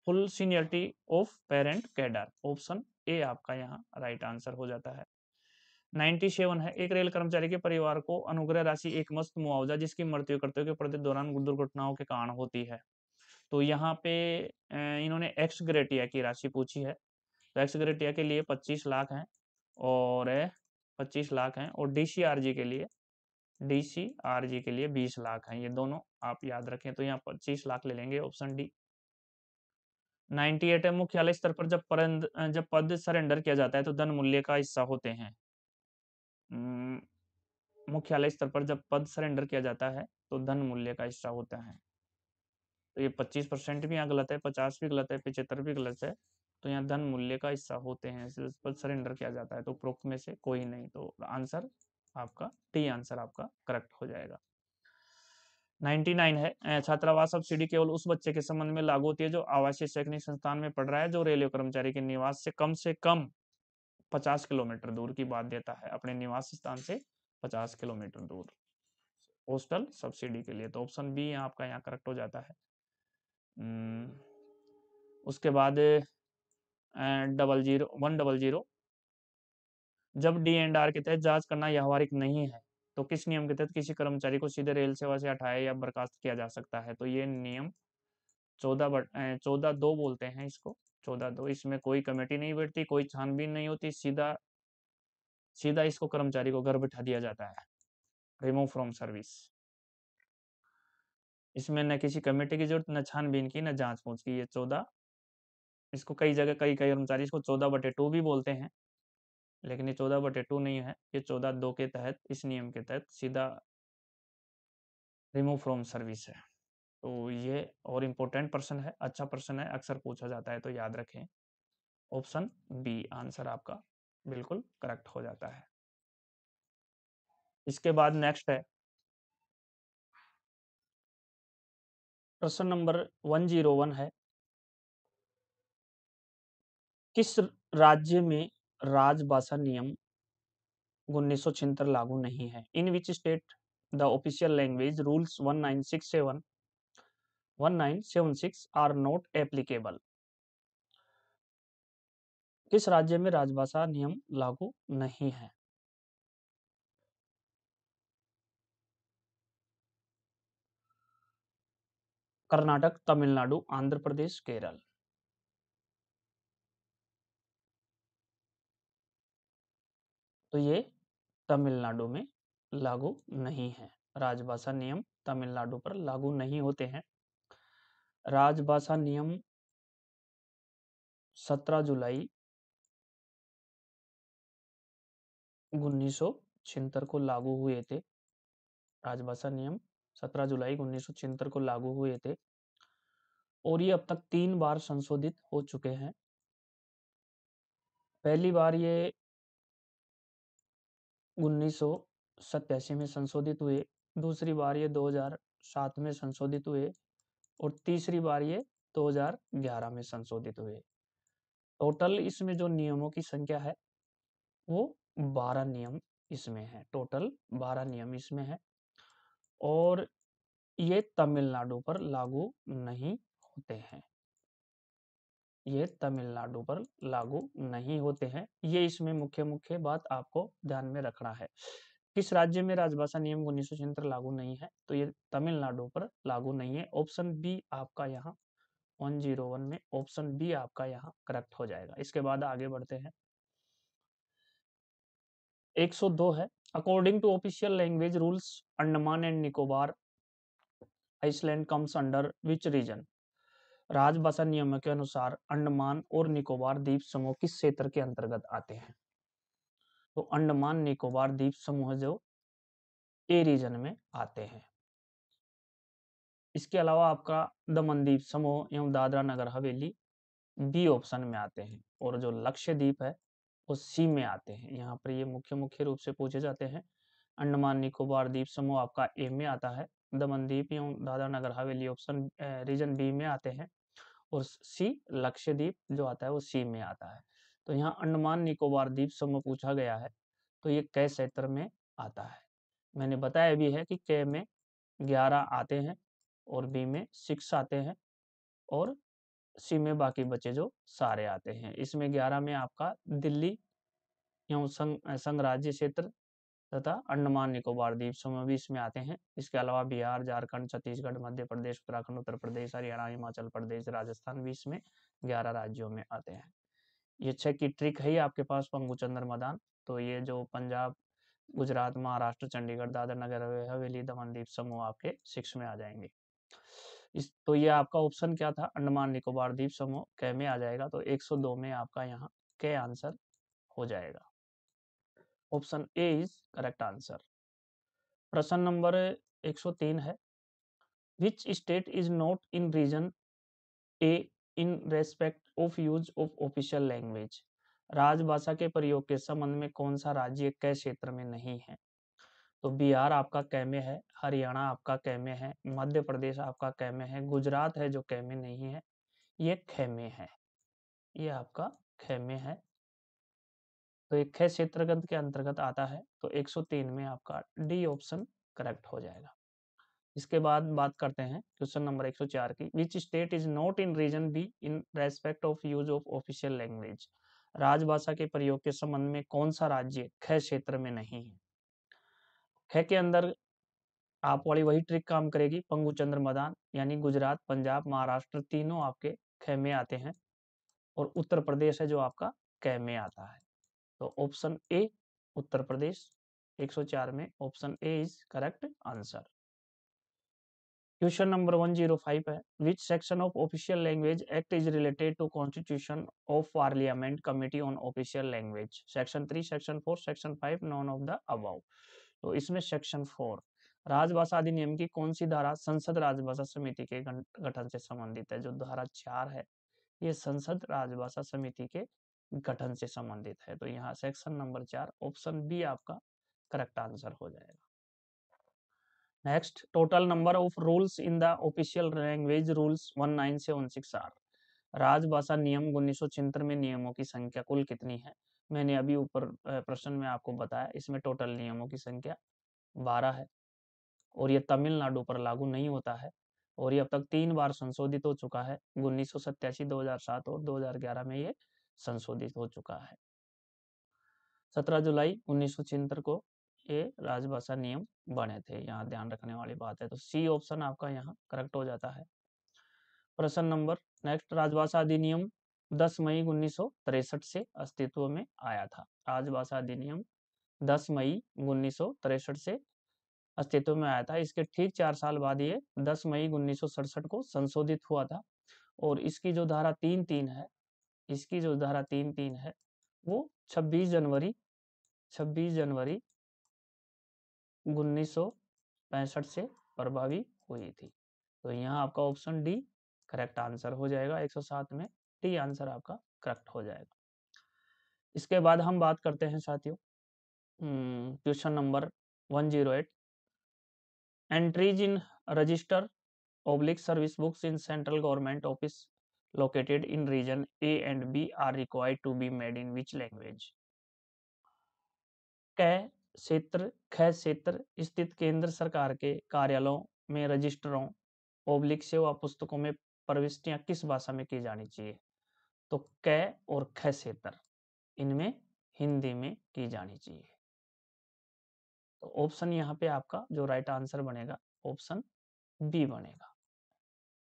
Speaker 2: full seniority of parent cadre, option A आपका यहाँ राइट आंसर हो जाता है। 97 है, एक रेल कर्मचारी के परिवार को अनुग्रह राशि एकमुश्त मुआवजा जिसकी मृत्यु कर्तव्य के प्रति दौरान दुर्घटनाओं के कारण होती है। तो यहाँ पे इन्होंने एक्स ग्रेटिया की राशि पूछी है, तो एक्स ग्रेटिया के लिए 25 लाख हैं और 25 लाख हैं, और डीसीआरजी के लिए, डीसीआरजी के लिए 20 लाख हैं। ये दोनों आप याद रखें, तो यहाँ 25 लाख ले लेंगे, ऑप्शन डी। 98 है, मुख्यालय स्तर पर जब पद सरेंडर किया जाता है तो धन मूल्य का हिस्सा होते हैं। मुख्यालय स्तर पर जब पद सरेंडर किया जाता है तो धन मूल्य का हिस्सा होता है। तो ये 25% भी यहाँ गलत है, 50 भी गलत है, 75 भी गलत है। तो यहाँ धन मूल्य का हिस्सा होते हैं, पद सरेंडर किया जाता है, तो उपरोक्त में से कोई नहीं। तो आंसर आपका टी आंसर आपका करेक्ट हो जाएगा। 99 है, छात्रावास सब्सिडी केवल उस बच्चे के संबंध में लागू होती है जो आवासीय शैक्षणिक संस्थान में पढ़ रहा है, जो रेलवे कर्मचारी के निवास से कम 50 किलोमीटर दूर की बात देता है, अपने निवास स्थान से 50 किलोमीटर दूर, पोस्टल सब्सिडी के लिए। तो ऑप्शन बी आपका यहाँ करेक्ट हो जाता है। उसके बाद 100, जब डी एंड आर के तहत जांच करना व्यावहारिक नहीं है तो किस नियम के तहत किसी कर्मचारी को सीधे रेल सेवा से हटाया या बर्खास्त किया जा सकता है? तो ये नियम 14(2) बोलते हैं इसको, 14(2). इसमें कोई कमेटी नहीं बैठती, कोई छानबीन नहीं होती, सीधा सीधा इसको कर्मचारी को घर बिठा दिया जाता है, रिमूव फ्रॉम सर्विस। इसमें न किसी कमेटी की जरूरत, न छानबीन की, न जांच पूछ की। ये 14, इसको कई जगह कई कर्मचारी इसको 14/2 भी बोलते हैं, लेकिन ये 14/2 नहीं है, ये 14(2) के तहत, इस नियम के तहत सीधा रिमूव फ्रॉम सर्विस है। तो ये और इम्पोर्टेंट प्रश्न है, अच्छा प्रश्न है, अक्सर पूछा जाता है, तो याद रखें। ऑप्शन बी आंसर आपका बिल्कुल करेक्ट हो जाता है। इसके बाद नेक्स्ट है प्रश्न नंबर 101 है, किस राज्य में राजभाषा नियम 1976 लागू नहीं है? In which state the official language rules 1976 are not applicable? किस राज्य में राजभाषा नियम लागू नहीं है? कर्नाटक, तमिलनाडु, आंध्र प्रदेश, केरल। तो ये तमिलनाडु में लागू नहीं है, राजभाषा नियम तमिलनाडु पर लागू नहीं होते हैं। राजभाषा नियम 17 जुलाई 1976 को लागू हुए थे। राजभाषा नियम 17 जुलाई 1976 को लागू हुए थे और ये अब तक 3 बार संशोधित हो चुके हैं। पहली बार ये 1987 में संशोधित हुए, दूसरी बार ये 2007 में संशोधित हुए और तीसरी बार ये 2011 में संशोधित हुए। टोटल इसमें जो नियमों की संख्या है वो 12 नियम इसमें है, टोटल 12 नियम इसमें है, और ये तमिलनाडु पर लागू नहीं होते हैं। ये तमिलनाडु पर लागू नहीं होते हैं। ये इसमें मुख्य मुख्य बात आपको ध्यान में रखना है। किस राज्य में राजभाषा नियम 1976 लागू नहीं है? तो ये तमिलनाडु पर लागू नहीं है। ऑप्शन बी आपका यहाँ 101 में ऑप्शन बी आपका यहाँ करेक्ट हो जाएगा। इसके बाद आगे बढ़ते हैं। 102 है, according to official language rules Andaman and Nicobar island comes under which region? राजभाषा नियमों के अनुसार अंडमान और निकोबार द्वीप समूह किस क्षेत्र के अंतर्गत आते हैं? तो अंडमान निकोबार द्वीप समूह जो ए रीजन में आते हैं। इसके अलावा आपका दमन द्वीप समूह एवं दादरा नगर हवेली बी ऑप्शन में आते हैं, और जो लक्षद्वीप है वो सी में आते हैं। यहाँ पर ये मुख्य मुख्य रूप से पूछे जाते हैं। अंडमान निकोबार द्वीप समूह आपका ए में आता है, दमन द्वीप एवं Dadra Nagar Haveli option reason B में आते हैं, और सी लक्षद्वीप जो आता है वो सी में आता है। तो यहाँ अंडमान निकोबार द्वीप समूह पूछा गया है, तो ये कै क्षेत्र में आता है? मैंने बताया भी है कि के में 11 आते हैं, और बी में 6 आते हैं, और सी में बाकी बचे जो सारे आते हैं। इसमें 11 में आपका दिल्ली एवं संघ राज्य क्षेत्र तथा अंडमान निकोबार द्वीप समूह भी इसमें आते हैं। इसके अलावा बिहार, झारखंड, छत्तीसगढ़, मध्य प्रदेश, उत्तराखंड, उत्तर प्रदेश, हरियाणा, हिमाचल प्रदेश, राजस्थान भी इसमें 11 राज्यों में आते हैं। ये 6 की ट्रिक है आपके पास पंगु चंद्र मदान। तो ये जो पंजाब, गुजरात, महाराष्ट्र, चंडीगढ़, दादर नगर हवेली, दमन द्वीप समूह आपके 6 में आ जाएंगे। तो ये आपका ऑप्शन क्या था? अंडमान निकोबार द्वीप समूह कै में आ जाएगा। तो 102 में आपका यहाँ कै आंसर हो जाएगा। Option A is correct answer. प्रश्न नंबर 103 है, which state is not in region A in respect of use of official language? राजभाषा के प्रयोग के संबंध में कौन सा राज्य कै क्षेत्र में नहीं है? तो बिहार आपका कै में है, हरियाणा आपका कै में है, मध्य प्रदेश आपका कै में है, गुजरात है जो कै में नहीं है, ये खे में है। ये आपका खे में है। तो ये खे क्षेत्रगत के अंतर्गत आता है। तो 103 में आपका डी ऑप्शन करेक्ट हो जाएगा। इसके बाद बात करते हैं क्वेश्चन नंबर 104 की, which state is not in region B in respect of use of official language? राजभाषा के प्रयोग के संबंध में कौन सा राज्य खे क्षेत्र में नहीं है? खे के अंदर आप वाली वही ट्रिक काम करेगी, पंगु चंद्र मदान, यानी गुजरात, पंजाब, महाराष्ट्र तीनों आपके खे में आते हैं, और उत्तर प्रदेश है जो आपका कै में आता है। तो ऑप्शन ए उत्तर प्रदेश 104 में option A is correct answer. Question number 105 है, which section of official language act is related to constitution of parliament committee on official language? Section 3, section 4, section 5, none of the above? तो इसमें section 4 राजभाषा अधिनियम की कौन सी धारा संसद राजभाषा समिति के गठन से संबंधित है? जो धारा 4 है ये संसद राजभाषा समिति के गठन से संबंधित है। तो यहाँ सेक्शन नंबर 4 ऑप्शन बी आपका करेक्ट आंसर हो जाएगा। Next, total number of rules in the official language rules 19 से 16 आर? राजभाषा नियम 1976 में नियमों की संख्या कुल कितनी है? मैंने अभी ऊपर प्रश्न में आपको बताया, इसमें टोटल नियमों की संख्या 12 है, और ये तमिलनाडु पर लागू नहीं होता है, और ये अब तक 3 बार संशोधित हो चुका है, 1987, 2007 और 2011 में ये संशोधित हो चुका है। 17 जुलाई 1976 को ये राजभाषा नियम बने थे। यहाँ ध्यान रखने वाली बात है। तो सी ऑप्शन आपका यहाँ करेक्ट हो जाता है। प्रश्न नंबर नेक्स्ट, राजभाषा अधिनियम 10 मई 1963 से अस्तित्व में आया था। राजभाषा अधिनियम 10 मई 1963 से अस्तित्व में आया था। इसके ठीक 4 साल बाद ये 10 मई 1967 को संशोधित हुआ था, और इसकी जो धारा 3(3) है, इसकी जो धारा 3(3) है वो 26 जनवरी 1965 से प्रभावी हुई थी। तो यहाँ आपका ऑप्शन डी करेक्ट आंसर हो जाएगा। 107 में डी आंसर आपका करेक्ट हो जाएगा। इसके बाद हम बात करते हैं साथियों question number 108, entries in register oblique service books in central government office located in region A and B are required to be made in which language? कै क्षेत्र ख क्षेत्र स्थित केंद्र सरकार के कार्यालयों में रजिस्टरों ओब्लिक सेवा पुस्तकों में प्रविष्टियां किस भाषा में की जानी चाहिए? तो क और ख क्षेत्र इनमें हिंदी में की जानी चाहिए। तो ऑप्शन यहाँ पे आपका जो राइट आंसर बनेगा ऑप्शन बी बनेगा,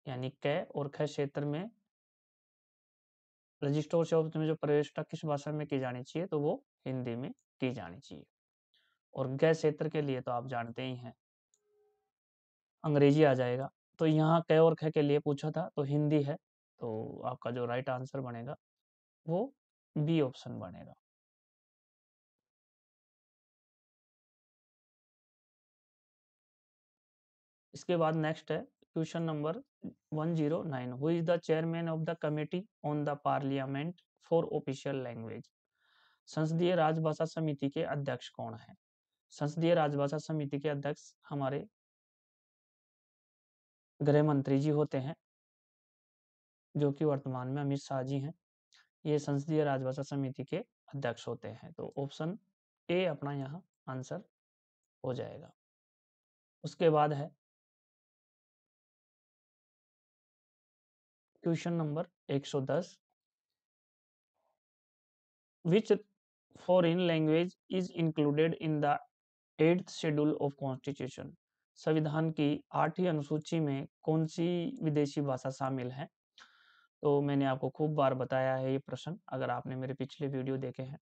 Speaker 2: यानी क और ख क्षेत्र में रजिस्टर और सेवा में जो प्रविष्टि किस भाषा में की जानी चाहिए, तो वो हिंदी में की जानी चाहिए। और ग क्षेत्र के लिए तो आप जानते ही हैं अंग्रेजी आ जाएगा। तो यहाँ क और ख के लिए पूछा था तो हिंदी है, तो आपका जो राइट आंसर बनेगा वो बी ऑप्शन बनेगा। इसके बाद नेक्स्ट है question number 109, who is the chairman of the committee on the parliament for official language? संसदीय राजभाषा समिति के अध्यक्ष कौन है? संसदीय राजभाषा समिति के अध्यक्ष हमारे गृह मंत्री जी होते हैं, जो कि वर्तमान में अमित शाह जी हैं। ये संसदीय राजभाषा समिति के अध्यक्ष होते हैं। तो ऑप्शन ए अपना यहाँ आंसर हो जाएगा। उसके बाद है question number 110, which foreign language is included in the 8th schedule of constitution? संविधान की 8वीं अनुसूची में कौन सी विदेशी भाषा शामिल है? तो मैंने आपको खूब बार बताया है ये प्रश्न, अगर आपने मेरे पिछले वीडियो देखे हैं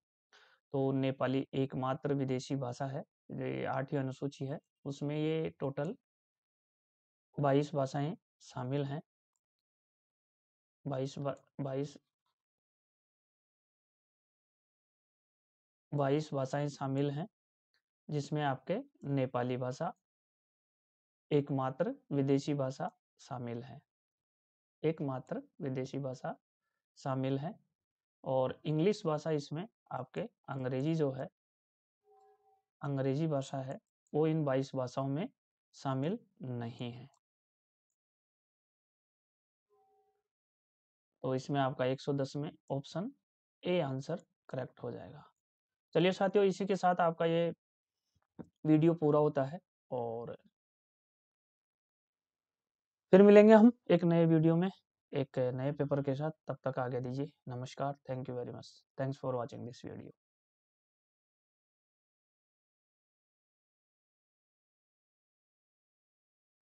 Speaker 2: तो नेपाली एकमात्र विदेशी भाषा है। ये 8वीं अनुसूची है, उसमें ये टोटल 22 भाषाएं शामिल हैं। 22 भाषाएं शामिल हैं, जिसमें आपके नेपाली भाषा एकमात्र विदेशी भाषा शामिल है। एकमात्र विदेशी भाषा शामिल है। और इंग्लिश भाषा इसमें आपके अंग्रेजी जो है, अंग्रेजी भाषा है, वो इन 22 भाषाओं में शामिल नहीं है। तो इसमें आपका 110 में ऑप्शन ए आंसर करेक्ट हो जाएगा। चलिए साथियों, इसी के साथ आपका ये वीडियो पूरा होता है और फिर मिलेंगे हम एक नए वीडियो में एक नए पेपर के साथ। तब तक आगे दीजिए, नमस्कार, thank you very much, thanks for watching this video.